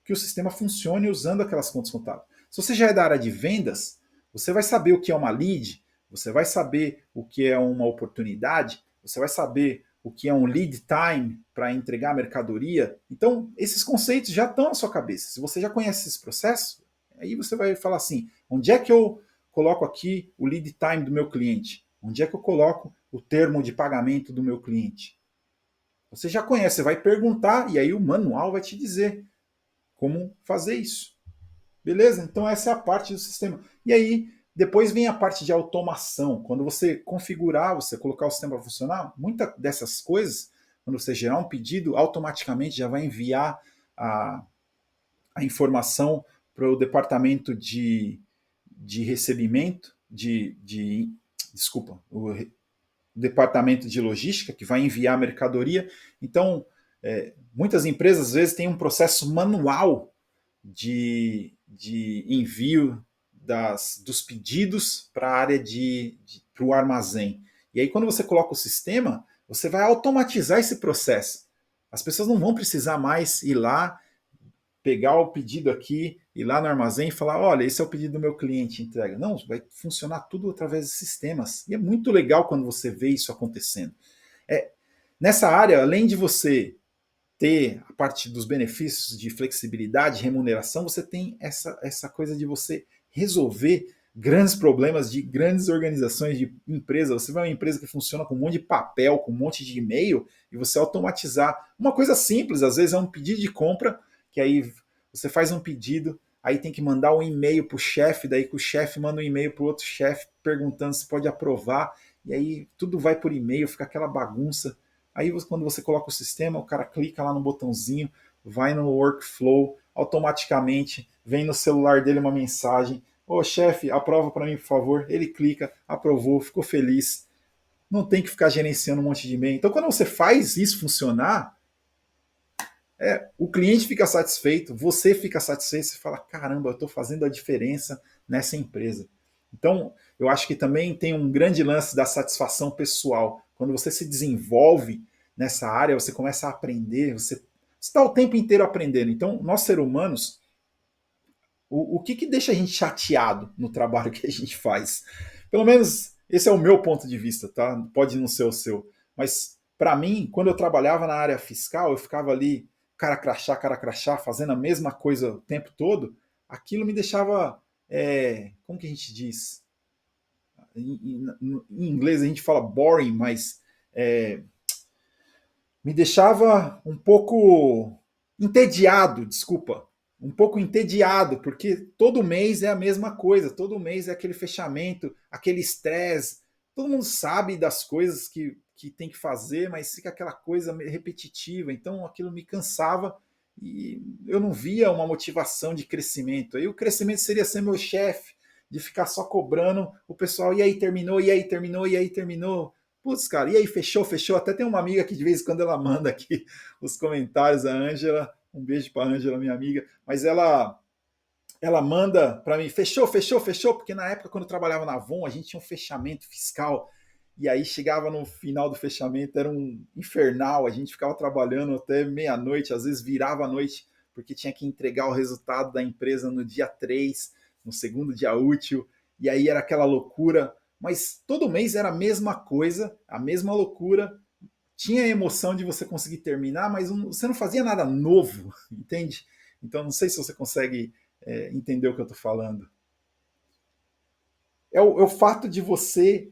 que o sistema funcione usando aquelas contas contábeis. Se você já é da área de vendas, você vai saber o que é uma lead, você vai saber o que é uma oportunidade, você vai saber o que é um lead time para entregar a mercadoria. Então, esses conceitos já estão na sua cabeça. Se você já conhece esse processo, aí você vai falar assim, onde é que eu coloco aqui o lead time do meu cliente? Onde é que eu coloco o termo de pagamento do meu cliente? Você já conhece, você vai perguntar e aí o manual vai te dizer como fazer isso. Beleza? Então essa é a parte do sistema. E aí, depois vem a parte de automação. Quando você configurar, você colocar o sistema para funcionar, muitas dessas coisas, quando você gerar um pedido, automaticamente já vai enviar a, a informação para o departamento de recebimento, desculpa, o departamento de logística, que vai enviar a mercadoria. Então, muitas empresas, às vezes, têm um processo manual de envio dos pedidos para a área para o armazém. E aí, quando você coloca o sistema, você vai automatizar esse processo. As pessoas não vão precisar mais ir lá, pegar o pedido aqui, ir lá no armazém e falar: olha, esse é o pedido do meu cliente, entrega. Não, vai funcionar tudo através de sistemas. E é muito legal quando você vê isso acontecendo. Nessa área, além de você ter a parte dos benefícios de flexibilidade, remuneração, você tem essa coisa de você resolver grandes problemas de grandes organizações de empresa. Você vai uma empresa que funciona com um monte de papel, com um monte de e-mail, e você automatizar. Uma coisa simples, às vezes é um pedido de compra, que aí você faz um pedido, aí tem que mandar um e-mail para o chefe, daí que o chefe manda um e-mail para o outro chefe perguntando se pode aprovar, e aí tudo vai por e-mail, fica aquela bagunça. Aí quando você coloca o sistema, o cara clica lá no botãozinho, vai no workflow, automaticamente vem no celular dele uma mensagem: ô chefe, aprova para mim, por favor. Ele clica, aprovou, ficou feliz. Não tem que ficar gerenciando um monte de e-mail. Então, quando você faz isso funcionar, o cliente fica satisfeito, você fica satisfeito, você fala: caramba, eu estou fazendo a diferença nessa empresa. Então, eu acho que também tem um grande lance da satisfação pessoal. Quando você se desenvolve nessa área, você começa a aprender, você está o tempo inteiro aprendendo. Então, nós seres humanos, o que deixa a gente chateado no trabalho que a gente faz? Pelo menos esse é o meu ponto de vista, tá? Pode não ser o seu. Mas, para mim, quando eu trabalhava na área fiscal, eu ficava ali, cara crachá, fazendo a mesma coisa o tempo todo. Aquilo me deixava, como que a gente diz? Em inglês a gente fala boring, mas me deixava um pouco entediado, desculpa, um pouco entediado, porque todo mês é a mesma coisa, todo mês é aquele fechamento, aquele estresse, todo mundo sabe das coisas que tem que fazer, mas fica aquela coisa repetitiva, então aquilo me cansava e eu não via uma motivação de crescimento. Aí o crescimento seria ser meu chefe, de ficar só cobrando o pessoal: e aí terminou, e aí terminou, e aí terminou. Putz, cara, e aí fechou, fechou. Até tem uma amiga que de vez em quando ela manda aqui os comentários, a Ângela. Um beijo para a Ângela, minha amiga. Mas ela manda para mim, fechou, fechou, fechou, porque na época, quando eu trabalhava na Avon, a gente tinha um fechamento fiscal, e aí chegava no final do fechamento, era um infernal, a gente ficava trabalhando até meia-noite, às vezes virava a noite, porque tinha que entregar o resultado da empresa no dia 3, no segundo dia útil, e aí era aquela loucura, mas todo mês era a mesma coisa, a mesma loucura, tinha a emoção de você conseguir terminar, mas você não fazia nada novo, entende? Então, não sei se você consegue entender o que eu estou falando. É o fato de você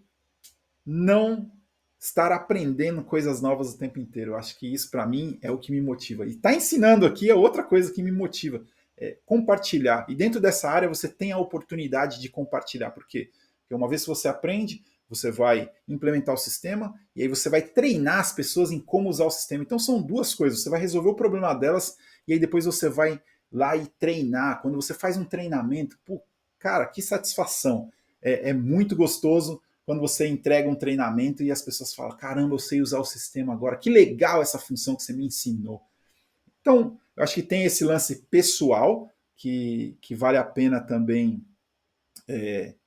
não estar aprendendo coisas novas o tempo inteiro. Eu acho que isso, para mim, é o que me motiva. E estar ensinando aqui é outra coisa que me motiva. É compartilhar. E dentro dessa área você tem a oportunidade de compartilhar. Por quê? Porque uma vez que você aprende, você vai implementar o sistema e aí você vai treinar as pessoas em como usar o sistema. Então são duas coisas. Você vai resolver o problema delas e aí depois você vai lá e treinar. Quando você faz um treinamento, pô, cara, que satisfação. É muito gostoso quando você entrega um treinamento e as pessoas falam: caramba, eu sei usar o sistema agora, que legal essa função que você me ensinou. Então, eu acho que tem esse lance pessoal que vale a pena também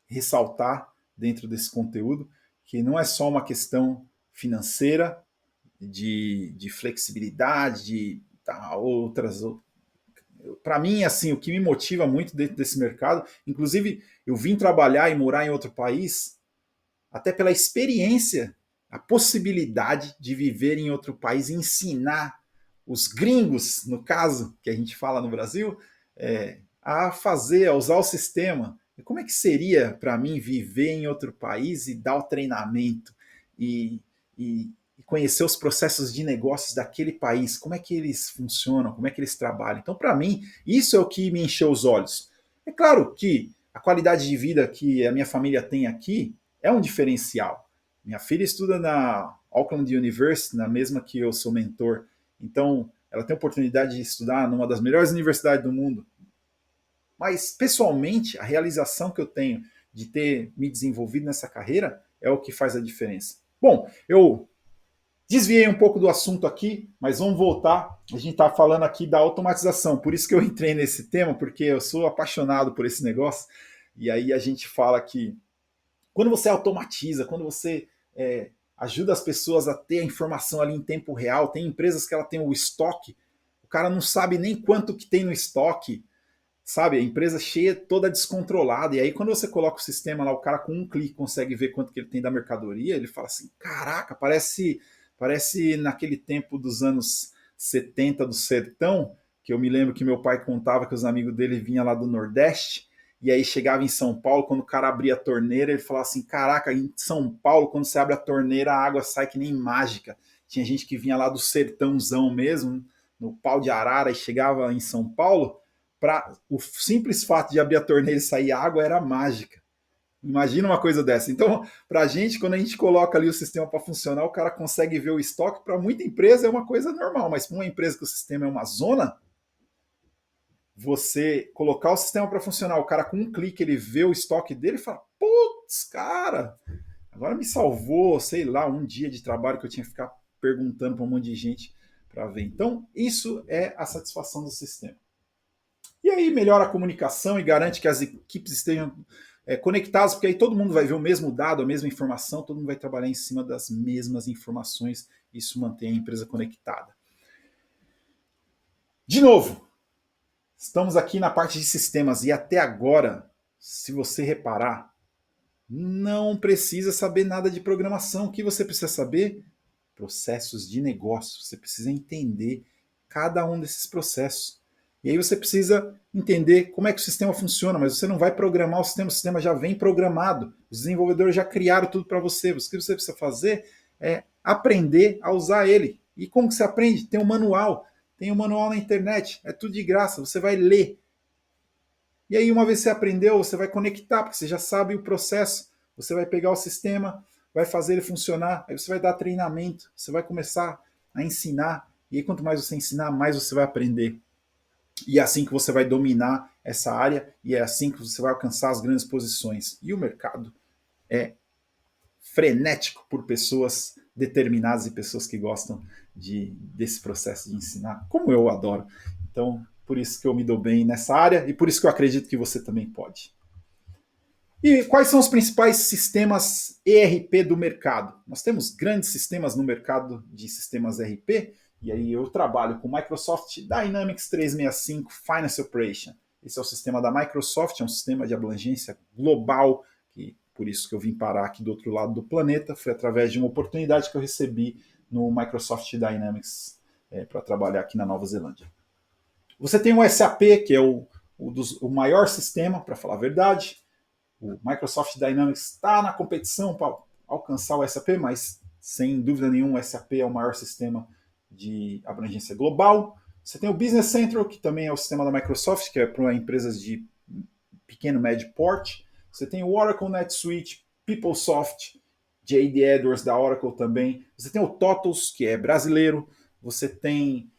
ressaltar dentro desse conteúdo, que não é só uma questão financeira, de flexibilidade, de outras. Para mim, assim, o que me motiva muito dentro desse mercado, inclusive eu vim trabalhar e morar em outro país até pela experiência, a possibilidade de viver em outro país e ensinar os gringos, no caso, que a gente fala no Brasil, a fazer, a usar o sistema. E como é que seria para mim viver em outro país e dar o treinamento e, e conhecer os processos de negócios daquele país? Como é que eles funcionam? Como é que eles trabalham? Então, para mim, isso é o que me encheu os olhos. É claro que a qualidade de vida que a minha família tem aqui é um diferencial. Minha filha estuda na Auckland University, na mesma que eu sou mentor. Então, ela tem a oportunidade de estudar numa das melhores universidades do mundo. Mas, pessoalmente, a realização que eu tenho de ter me desenvolvido nessa carreira é o que faz a diferença. Bom, eu desviei um pouco do assunto aqui, mas vamos voltar. A gente está falando aqui da automatização, por isso que eu entrei nesse tema, porque eu sou apaixonado por esse negócio. E aí a gente fala que quando você automatiza, quando você ajuda as pessoas a ter a informação ali em tempo real, tem empresas que ela tem o estoque, o cara não sabe nem quanto que tem no estoque, sabe? A empresa cheia, toda descontrolada. E aí, quando você coloca o sistema lá, o cara com um clique consegue ver quanto que ele tem da mercadoria, ele fala assim: caraca, parece naquele tempo dos anos 70 do sertão, que eu me lembro que meu pai contava que os amigos dele vinham lá do Nordeste. E aí chegava em São Paulo, quando o cara abria a torneira, ele falava assim: caraca, em São Paulo, quando você abre a torneira, a água sai que nem mágica. Tinha gente que vinha lá do sertãozão mesmo, no pau de arara, e chegava em São Paulo, para o simples fato de abrir a torneira e sair água era mágica. Imagina uma coisa dessa. Então, para a gente, quando a gente coloca ali o sistema para funcionar, o cara consegue ver o estoque. Para muita empresa é uma coisa normal, mas para uma empresa que o sistema é uma zona, você colocar o sistema para funcionar, o cara com um clique ele vê o estoque dele e fala: putz, cara, agora me salvou, sei lá, um dia de trabalho que eu tinha que ficar perguntando para um monte de gente para ver. Então, isso é a satisfação do sistema. E aí melhora a comunicação e garante que as equipes estejam conectadas, porque aí todo mundo vai ver o mesmo dado, a mesma informação, todo mundo vai trabalhar em cima das mesmas informações, isso mantém a empresa conectada. De novo, estamos aqui na parte de sistemas e até agora, se você reparar, não precisa saber nada de programação. O que você precisa saber? Processos de negócio. Você precisa entender cada um desses processos. E aí você precisa entender como é que o sistema funciona, mas você não vai programar o sistema já vem programado. Os desenvolvedores já criaram tudo para você. O que você precisa fazer é aprender a usar ele. E como que você aprende? Tem um manual na internet, é tudo de graça, você vai ler. E aí, uma vez que você aprendeu, você vai conectar, porque você já sabe o processo. Você vai pegar o sistema, vai fazer ele funcionar, aí você vai dar treinamento, você vai começar a ensinar. E aí, quanto mais você ensinar, mais você vai aprender. E é assim que você vai dominar essa área, e é assim que você vai alcançar as grandes posições. E o mercado é frenético por pessoas determinadas e pessoas que gostam desse processo de ensinar, como eu adoro. Então, por isso que eu me dou bem nessa área e por isso que eu acredito que você também pode. E quais são os principais sistemas ERP do mercado? Nós temos grandes sistemas no mercado de sistemas ERP, e aí eu trabalho com Microsoft Dynamics 365 Finance Operation. Esse é o sistema da Microsoft, é um sistema de abrangência global, e por isso que eu vim parar aqui do outro lado do planeta, foi através de uma oportunidade que eu recebi no Microsoft Dynamics para trabalhar aqui na Nova Zelândia. Você tem o SAP, que é o maior sistema, para falar a verdade. O Microsoft Dynamics está na competição para alcançar o SAP, mas sem dúvida nenhuma o SAP é o maior sistema de abrangência global. Você tem o Business Central, que também é o sistema da Microsoft, que é para empresas de pequeno, médio porte. Você tem o Oracle NetSuite, PeopleSoft, J.D. Edwards da Oracle também. Você tem o TOTOS, que é brasileiro. Você tem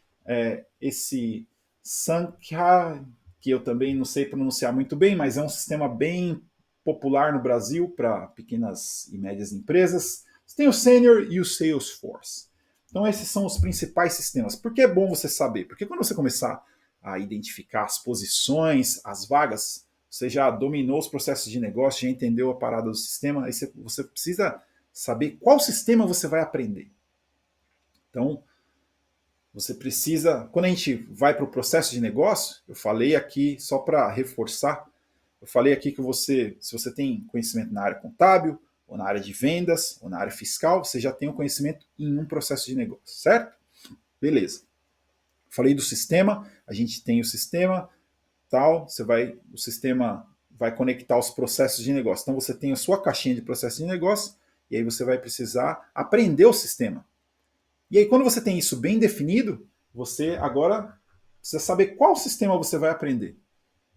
esse Sankha, que eu também não sei pronunciar muito bem, mas é um sistema bem popular no Brasil para pequenas e médias empresas. Você tem o Senior e o Salesforce. Então esses são os principais sistemas. Por que é bom você saber? Porque quando você começar a identificar as posições, as vagas, você já dominou os processos de negócio, já entendeu a parada do sistema, aí você precisa saber qual sistema você vai aprender. Então, você precisa, quando a gente vai para o processo de negócio, eu falei aqui, só para reforçar, eu falei aqui que se você tem conhecimento na área contábil, ou na área de vendas, ou na área fiscal, você já tem o conhecimento em um processo de negócio, certo? Beleza. Falei do sistema, a gente tem o sistema, tal, o sistema vai conectar os processos de negócio. Então você tem a sua caixinha de processos de negócio, e aí você vai precisar aprender o sistema. E aí, quando você tem isso bem definido, você agora precisa saber qual sistema você vai aprender.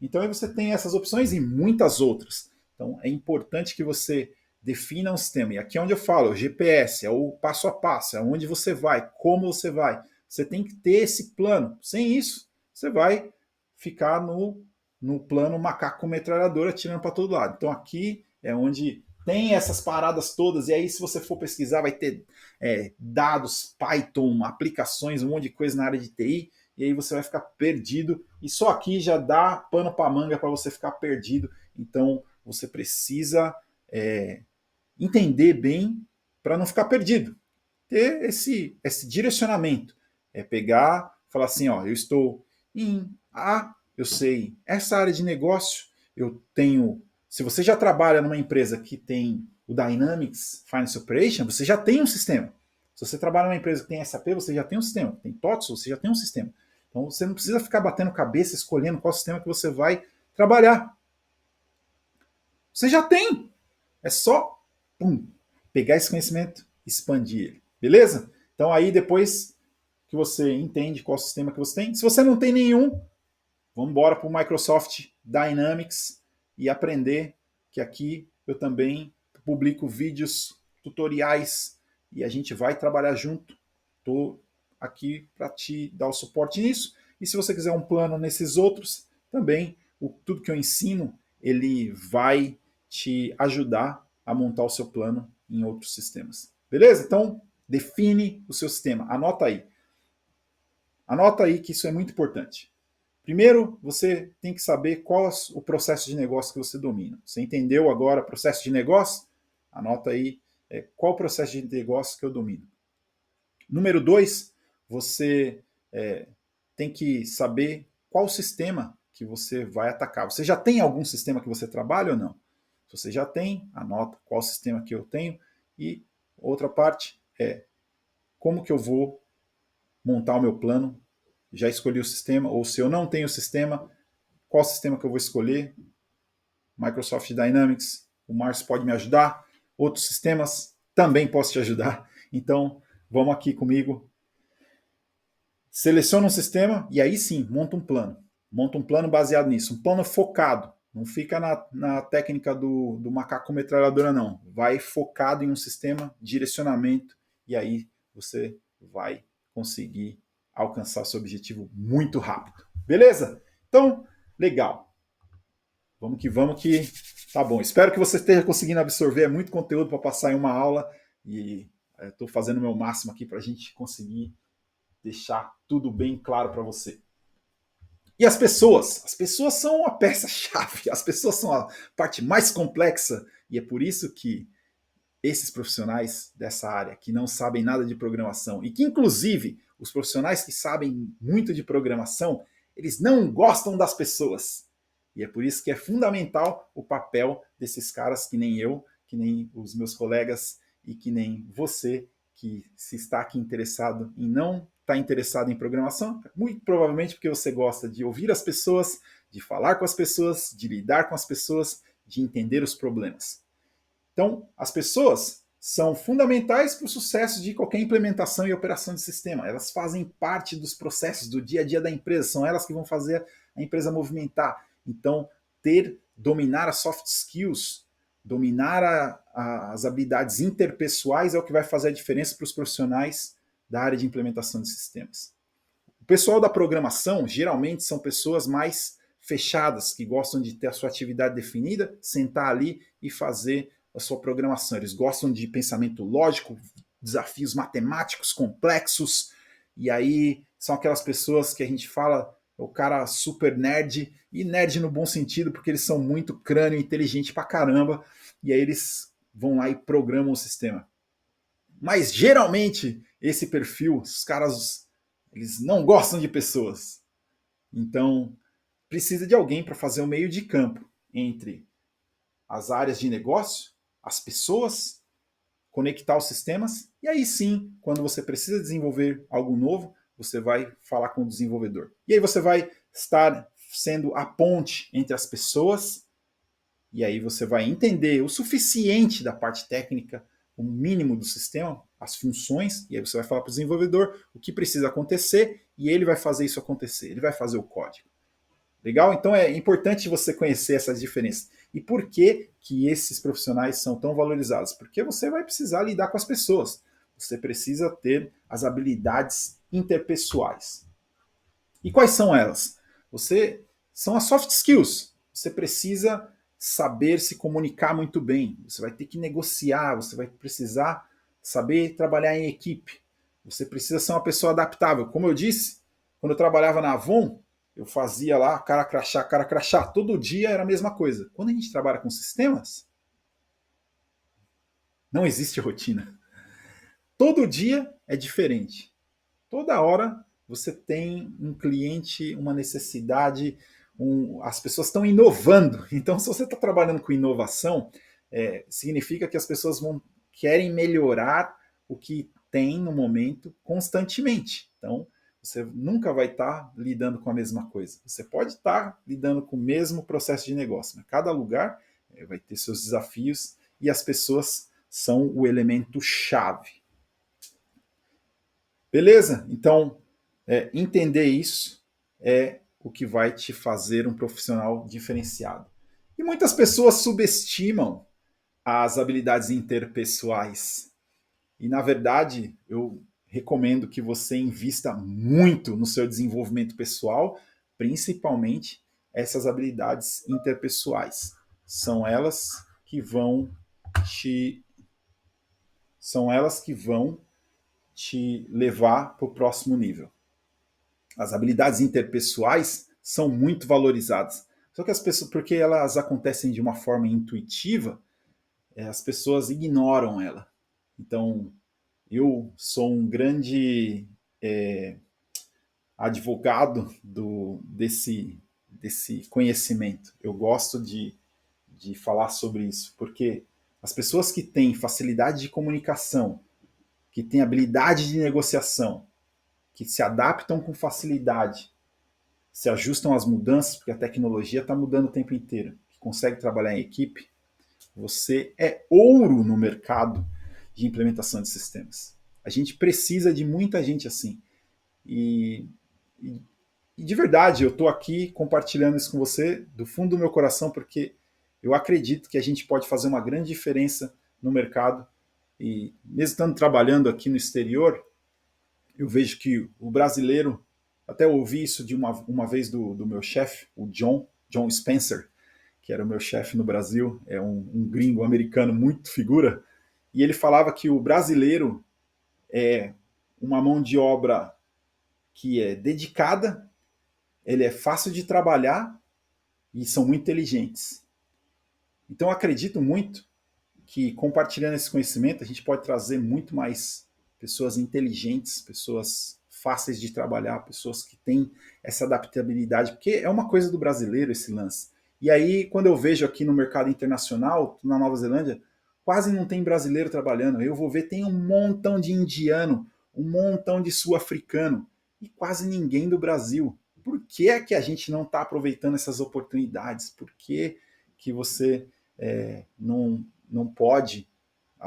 Então, aí você tem essas opções e muitas outras. Então, é importante que você defina um sistema. E aqui é onde eu falo, o GPS, é o passo a passo, é onde você vai, como você vai. Você tem que ter esse plano. Sem isso, você vai ficar no plano macaco com metralhadora atirando para todo lado. Então, aqui é onde tem essas paradas todas, e aí se você for pesquisar, vai ter dados, Python, aplicações, um monte de coisa na área de TI, e aí você vai ficar perdido, e só aqui já dá pano para manga para você ficar perdido. Então você precisa entender bem para não ficar perdido. Ter esse direcionamento. É pegar, falar assim, ó, eu estou em A, eu sei essa área de negócio, eu tenho. Se você já trabalha numa empresa que tem o Dynamics Finance Operation, você já tem um sistema. Se você trabalha numa empresa que tem SAP, você já tem um sistema. Tem TOTS, você já tem um sistema. Então você não precisa ficar batendo cabeça, escolhendo qual sistema que você vai trabalhar. Você já tem. É só pegar esse conhecimento, expandir ele. Beleza? Então aí depois que você entende qual sistema que você tem, se você não tem nenhum, vamos embora para o Microsoft Dynamics e aprender que aqui eu também publico vídeos, tutoriais e a gente vai trabalhar junto. Estou aqui para te dar o suporte nisso. E se você quiser um plano nesses outros, também tudo que eu ensino, ele vai te ajudar a montar o seu plano em outros sistemas. Beleza? Então, define o seu sistema. Anota aí. Anota aí que isso é muito importante. Primeiro, você tem que saber qual é o processo de negócio que você domina. Você entendeu agora o processo de negócio? Anota aí qual o processo de negócio que eu domino. Número 2, você tem que saber qual sistema que você vai atacar. Você já tem algum sistema que você trabalha ou não? Se você já tem, anota qual sistema que eu tenho. E outra parte é como que eu vou montar o meu plano. Já escolhi o sistema, ou se eu não tenho o sistema, qual sistema que eu vou escolher? Microsoft Dynamics, o Márcio pode me ajudar. Outros sistemas também posso te ajudar. Então, vamos aqui comigo. Seleciona um sistema e aí sim, monta um plano. Monta um plano baseado nisso, um plano focado. Não fica na técnica do macaco metralhadora, não. Vai focado em um sistema, direcionamento, e aí você vai conseguir alcançar seu objetivo muito rápido. Beleza? Então, legal. Vamos que tá bom. Espero que você esteja conseguindo absorver. É muito conteúdo para passar em uma aula e estou fazendo o meu máximo aqui para a gente conseguir deixar tudo bem claro para você. E as pessoas são a peça-chave, as pessoas são a parte mais complexa, e é por isso que esses profissionais dessa área que não sabem nada de programação e que, inclusive, os profissionais que sabem muito de programação, eles não gostam das pessoas. E é por isso que é fundamental o papel desses caras que nem eu, que nem os meus colegas e que nem você que se está aqui interessado em não estar interessado em programação, muito provavelmente porque você gosta de ouvir as pessoas, de falar com as pessoas, de lidar com as pessoas, de entender os problemas. Então, as pessoas são fundamentais para o sucesso de qualquer implementação e operação de sistema. Elas fazem parte dos processos do dia a dia da empresa, são elas que vão fazer a empresa movimentar. Então, dominar as soft skills, dominar as habilidades interpessoais é o que vai fazer a diferença para os profissionais da área de implementação de sistemas. O pessoal da programação geralmente são pessoas mais fechadas, que gostam de ter a sua atividade definida, sentar ali e fazer a sua programação. Eles gostam de pensamento lógico, desafios matemáticos complexos, e aí são aquelas pessoas que a gente fala, o cara super nerd, e nerd no bom sentido, porque eles são muito crânio inteligente pra caramba, e aí eles vão lá e programam o sistema. Mas geralmente esse perfil, os caras, eles não gostam de pessoas. Então precisa de alguém para fazer o meio de campo entre as áreas de negócio, as pessoas, conectar os sistemas, e aí sim, quando você precisa desenvolver algo novo, você vai falar com o desenvolvedor. E aí você vai estar sendo a ponte entre as pessoas, e aí você vai entender o suficiente da parte técnica, o mínimo do sistema, as funções, e aí você vai falar para o desenvolvedor o que precisa acontecer, e ele vai fazer isso acontecer, ele vai fazer o código. Legal? Então é importante você conhecer essas diferenças. E por que, que esses profissionais são tão valorizados? Porque você vai precisar lidar com as pessoas. Você precisa ter as habilidades interpessoais. E quais são elas? São as soft skills. Você precisa saber se comunicar muito bem. Você vai ter que negociar, você vai precisar saber trabalhar em equipe. Você precisa ser uma pessoa adaptável. Como eu disse, quando eu trabalhava na Avon, eu fazia lá cara crachá. Todo dia era a mesma coisa. Quando a gente trabalha com sistemas, não existe rotina. Todo dia é diferente. Toda hora você tem um cliente, uma necessidade, as pessoas estão inovando. Então, se você está trabalhando com inovação, significa que as pessoas querem melhorar o que tem no momento constantemente. Então, você nunca vai estar lidando com a mesma coisa. Você pode estar lidando com o mesmo processo de negócio, mas cada lugar vai ter seus desafios e as pessoas são o elemento chave. Beleza? Então, entender isso é o que vai te fazer um profissional diferenciado. E muitas pessoas subestimam as habilidades interpessoais. E, na verdade, eu recomendo que você invista muito no seu desenvolvimento pessoal, principalmente essas habilidades interpessoais. São elas que vão te são elas que vão te levar para o próximo nível. As habilidades interpessoais são muito valorizadas. Só que as pessoas, porque elas acontecem de uma forma intuitiva, as pessoas ignoram ela. Então, eu sou um grande advogado desse conhecimento. Eu gosto de falar sobre isso, porque as pessoas que têm facilidade de comunicação, que têm habilidade de negociação, que se adaptam com facilidade, se ajustam às mudanças, porque a tecnologia está mudando o tempo inteiro, que consegue trabalhar em equipe, você é ouro no mercado de implementação de sistemas. A gente precisa de muita gente assim. E de verdade, eu estou aqui compartilhando isso com você do fundo do meu coração, porque eu acredito que a gente pode fazer uma grande diferença no mercado. E mesmo estando trabalhando aqui no exterior, eu vejo que o brasileiro, até ouvi isso de uma vez do meu chefe, o John Spencer, que era o meu chefe no Brasil, é um gringo americano muito figura, e ele falava que o brasileiro é uma mão de obra que é dedicada, ele é fácil de trabalhar e são muito inteligentes. Então, eu acredito muito que compartilhando esse conhecimento, a gente pode trazer muito mais pessoas inteligentes, pessoas fáceis de trabalhar, pessoas que têm essa adaptabilidade, porque é uma coisa do brasileiro esse lance. E aí, quando eu vejo aqui no mercado internacional, na Nova Zelândia, quase não tem brasileiro trabalhando. Eu vou ver, tem um montão de indiano, um montão de sul-africano e quase ninguém do Brasil. Por que é que a gente não está aproveitando essas oportunidades? Por que você não pode,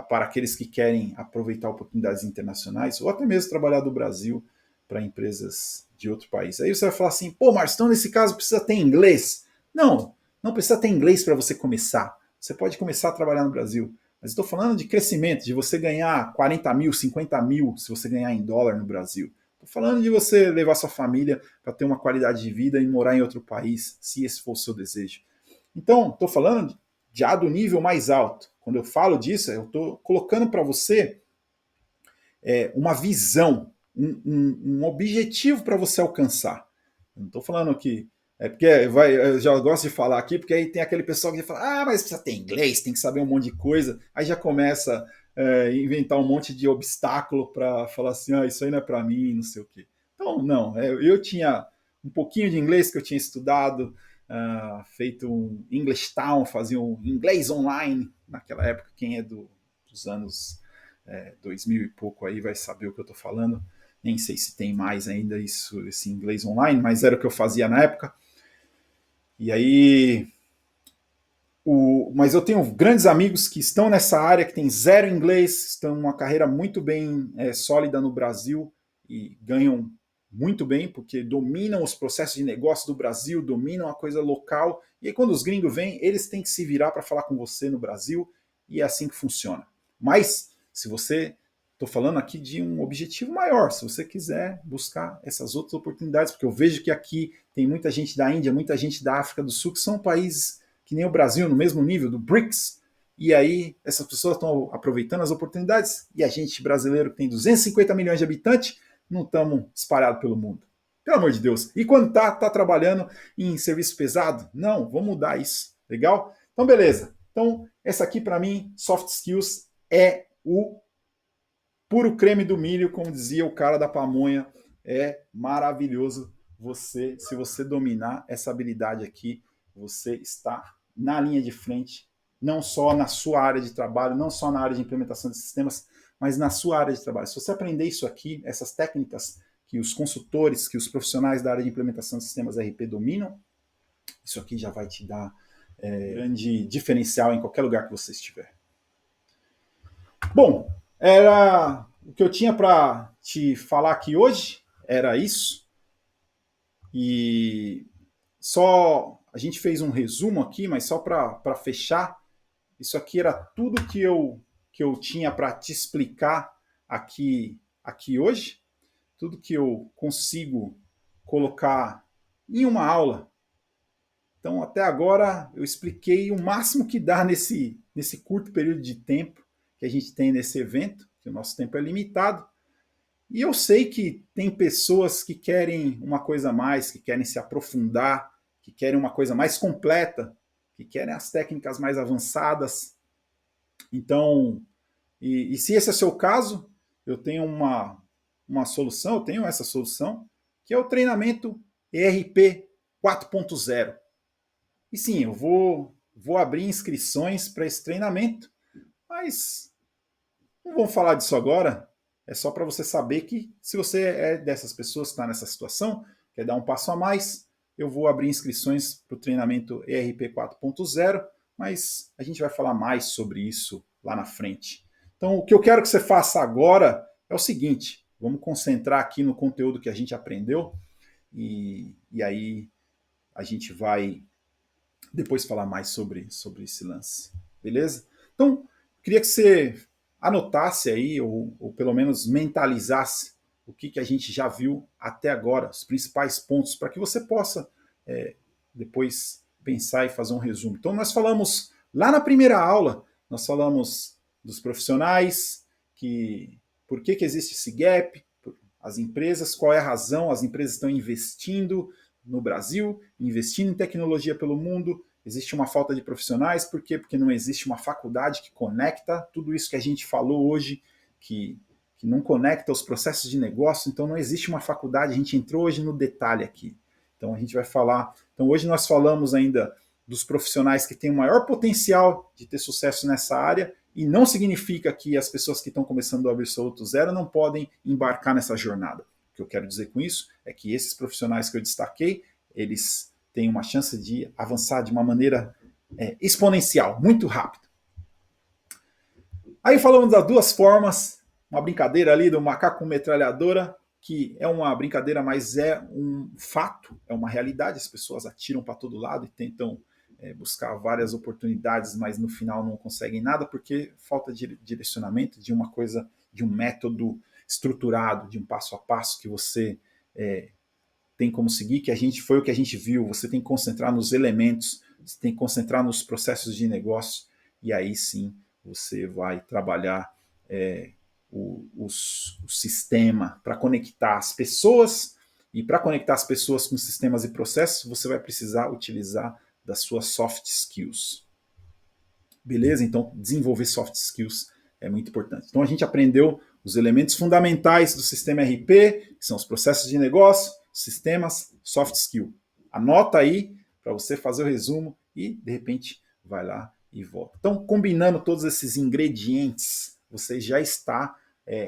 para aqueles que querem aproveitar oportunidades internacionais, ou até mesmo trabalhar do Brasil para empresas de outro país? Aí você vai falar assim, pô, Márcio, então nesse caso precisa ter inglês. Não, não precisa ter inglês para você começar. Você pode começar a trabalhar no Brasil. Mas estou falando de crescimento, de você ganhar 40 mil, 50 mil, se você ganhar em dólar no Brasil. Estou falando de você levar sua família para ter uma qualidade de vida e morar em outro país, se esse for o seu desejo. Então, estou falando já do nível mais alto. Quando eu falo disso, eu estou colocando para você uma visão, um objetivo para você alcançar. Eu não estou falando que. Porque eu já gosto de falar aqui, porque aí tem aquele pessoal que fala, mas precisa ter inglês, tem que saber um monte de coisa. Aí já começa a inventar um monte de obstáculo para falar assim, isso aí não é para mim, não sei o quê. Então, não, eu tinha um pouquinho de inglês que eu tinha estudado, feito um English Town, fazia um inglês online naquela época. Quem é dos anos 2000 e pouco aí vai saber o que eu estou falando. Nem sei se tem mais ainda esse inglês online, mas era o que eu fazia na época. E aí, mas eu tenho grandes amigos que estão nessa área, que têm zero inglês, estão uma carreira muito bem sólida no Brasil e ganham muito bem, porque dominam os processos de negócio do Brasil, dominam a coisa local. E aí, quando os gringos vêm, eles têm que se virar para falar com você no Brasil, e é assim que funciona. Mas, se você... Estou falando aqui de um objetivo maior, se você quiser buscar essas outras oportunidades, porque eu vejo que aqui tem muita gente da Índia, muita gente da África do Sul, que são países que nem o Brasil, no mesmo nível do BRICS, e aí essas pessoas estão aproveitando as oportunidades, e a gente brasileiro que tem 250 milhões de habitantes, não estamos espalhados pelo mundo. Pelo amor de Deus. E quando tá trabalhando em serviço pesado? Não, vamos mudar isso. Legal? Então, beleza. Então, essa aqui para mim, soft skills, é o puro creme do milho, como dizia o cara da pamonha. É maravilhoso se você dominar essa habilidade aqui, você está na linha de frente, não só na sua área de trabalho, não só na área de implementação de sistemas, mas na sua área de trabalho. Se você aprender isso aqui, essas técnicas que os consultores, que os profissionais da área de implementação de sistemas RP dominam, isso aqui já vai te dar grande diferencial em qualquer lugar que você estiver. Bom, era o que eu tinha para te falar aqui hoje, era isso. E só a gente fez um resumo aqui, mas só para fechar, isso aqui era tudo que eu tinha para te explicar aqui hoje, tudo que eu consigo colocar em uma aula. Então, até agora, eu expliquei o máximo que dá nesse curto período de tempo que a gente tem nesse evento, que o nosso tempo é limitado. E eu sei que tem pessoas que querem uma coisa a mais, que querem se aprofundar, que querem uma coisa mais completa, que querem as técnicas mais avançadas. Então, e se esse é o seu caso, eu tenho uma solução, eu tenho essa solução, que é o treinamento ERP 4.0. E sim, eu vou abrir inscrições para esse treinamento, mas não vamos falar disso agora. É só para você saber que se você é dessas pessoas que está nessa situação, quer dar um passo a mais, eu vou abrir inscrições para o treinamento ERP 4.0, mas a gente vai falar mais sobre isso lá na frente. Então, o que eu quero que você faça agora é o seguinte, vamos concentrar aqui no conteúdo que a gente aprendeu e aí a gente vai depois falar mais sobre esse lance. Beleza? Então, queria que você anotasse aí, ou pelo menos mentalizasse o que a gente já viu até agora, os principais pontos, para que você possa depois pensar e fazer um resumo. Então, nós falamos lá na primeira aula, nós falamos dos profissionais, por que existe esse gap, as empresas, qual é a razão, as empresas estão investindo no Brasil, investindo em tecnologia pelo mundo. Existe uma falta de profissionais, por quê? Porque não existe uma faculdade que conecta tudo isso que a gente falou hoje, que não conecta os processos de negócio, então não existe uma faculdade, a gente entrou hoje no detalhe aqui. Então a gente vai falar, então hoje nós falamos ainda dos profissionais que têm o maior potencial de ter sucesso nessa área, e não significa que as pessoas que estão começando do absoluto zero não podem embarcar nessa jornada. O que eu quero dizer com isso é que esses profissionais que eu destaquei, eles têm uma chance de avançar de uma maneira exponencial, muito rápido. Aí falamos das duas formas, uma brincadeira ali do macaco com metralhadora, que é uma brincadeira, mas é um fato, é uma realidade. As pessoas atiram para todo lado e tentam buscar várias oportunidades, mas no final não conseguem nada porque falta de direcionamento, de uma coisa, de um método estruturado, de um passo a passo que você tem como seguir, que foi o que a gente viu. Você tem que concentrar nos elementos, você tem que concentrar nos processos de negócio, e aí sim você vai trabalhar o sistema para conectar as pessoas, e para conectar as pessoas com sistemas e processos, você vai precisar utilizar das suas soft skills. Beleza? Então, desenvolver soft skills é muito importante. Então, a gente aprendeu os elementos fundamentais do sistema RP, que são os processos de negócio, sistemas, soft skill. Anota aí para você fazer o resumo e, de repente, vai lá e volta. Então, combinando todos esses ingredientes, você já está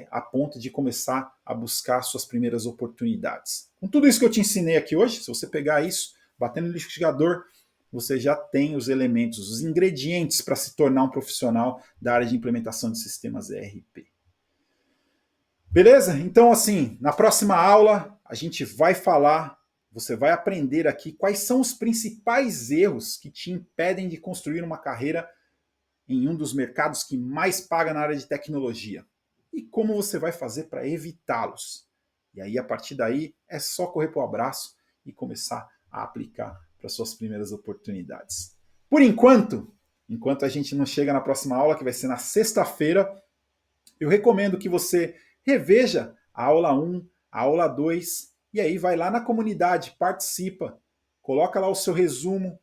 a ponto de começar a buscar suas primeiras oportunidades. Com tudo isso que eu te ensinei aqui hoje, se você pegar isso, bater no liquidificador, você já tem os elementos, os ingredientes para se tornar um profissional da área de implementação de sistemas ERP. Beleza? Então, assim, na próxima aula, a gente vai falar, você vai aprender aqui quais são os principais erros que te impedem de construir uma carreira em um dos mercados que mais paga na área de tecnologia. E como você vai fazer para evitá-los. E aí, a partir daí, é só correr para o abraço e começar a aplicar para suas primeiras oportunidades. Por enquanto a gente não chega na próxima aula, que vai ser na sexta-feira, eu recomendo que você reveja a aula 1, a aula 2, e aí vai lá na comunidade, participa, coloca lá o seu resumo.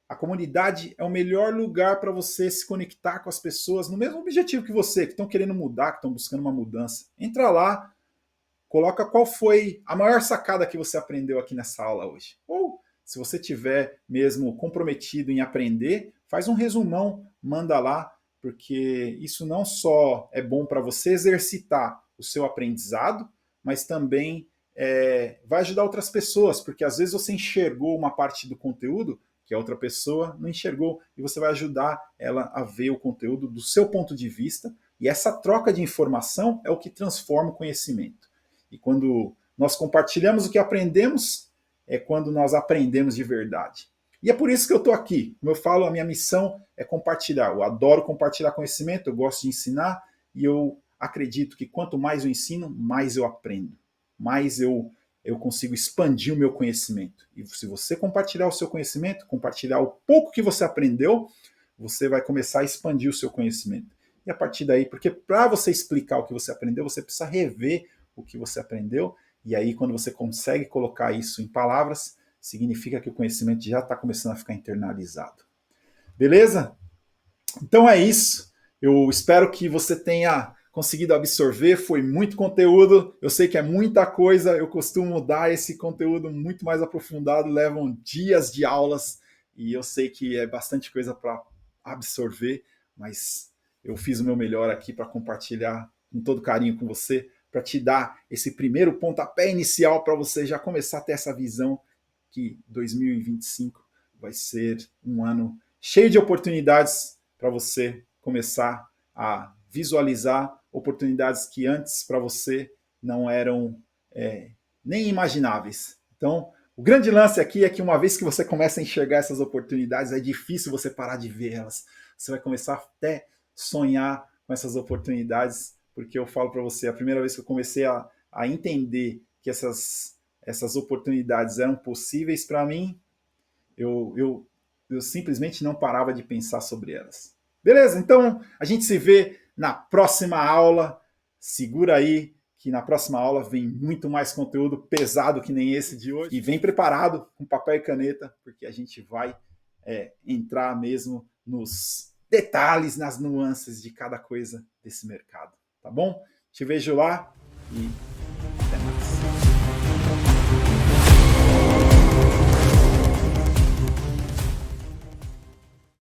A comunidade é o melhor lugar para você se conectar com as pessoas no mesmo objetivo que você, que estão querendo mudar, que estão buscando uma mudança. Entra lá, coloca qual foi a maior sacada que você aprendeu aqui nessa aula hoje. Ou, se você tiver mesmo comprometido em aprender, faz um resumão, manda lá, porque isso não só é bom para você exercitar o seu aprendizado, mas também vai ajudar outras pessoas, porque às vezes você enxergou uma parte do conteúdo que a outra pessoa não enxergou, e você vai ajudar ela a ver o conteúdo do seu ponto de vista, e essa troca de informação é o que transforma o conhecimento. E quando nós compartilhamos o que aprendemos, é quando nós aprendemos de verdade. E é por isso que eu estou aqui. Como eu falo, a minha missão é compartilhar. Eu adoro compartilhar conhecimento, eu gosto de ensinar, e eu acredito que quanto mais eu ensino, mais eu aprendo. Mais eu consigo expandir o meu conhecimento. E se você compartilhar o seu conhecimento, compartilhar o pouco que você aprendeu, você vai começar a expandir o seu conhecimento. E a partir daí, porque para você explicar o que você aprendeu, você precisa rever o que você aprendeu, e aí quando você consegue colocar isso em palavras, significa que o conhecimento já está começando a ficar internalizado. Beleza? Então é isso. Eu espero que você tenha conseguido absorver, foi muito conteúdo, eu sei que é muita coisa, eu costumo dar esse conteúdo muito mais aprofundado, levam dias de aulas, e eu sei que é bastante coisa para absorver, mas eu fiz o meu melhor aqui para compartilhar com todo carinho com você, para te dar esse primeiro pontapé inicial para você já começar a ter essa visão que 2025 vai ser um ano cheio de oportunidades para você começar a visualizar oportunidades que antes para você não eram nem imagináveis. Então, o grande lance aqui é que uma vez que você começa a enxergar essas oportunidades, é difícil você parar de ver elas. Você vai começar até sonhar com essas oportunidades, porque eu falo para você, a primeira vez que eu comecei a entender que essas oportunidades eram possíveis para mim, eu simplesmente não parava de pensar sobre elas. Beleza? Então, a gente se vê na próxima aula. Segura aí, que na próxima aula vem muito mais conteúdo pesado que nem esse de hoje. E vem preparado com papel e caneta, porque a gente vai entrar mesmo nos detalhes, nas nuances de cada coisa desse mercado, tá bom? Te vejo lá e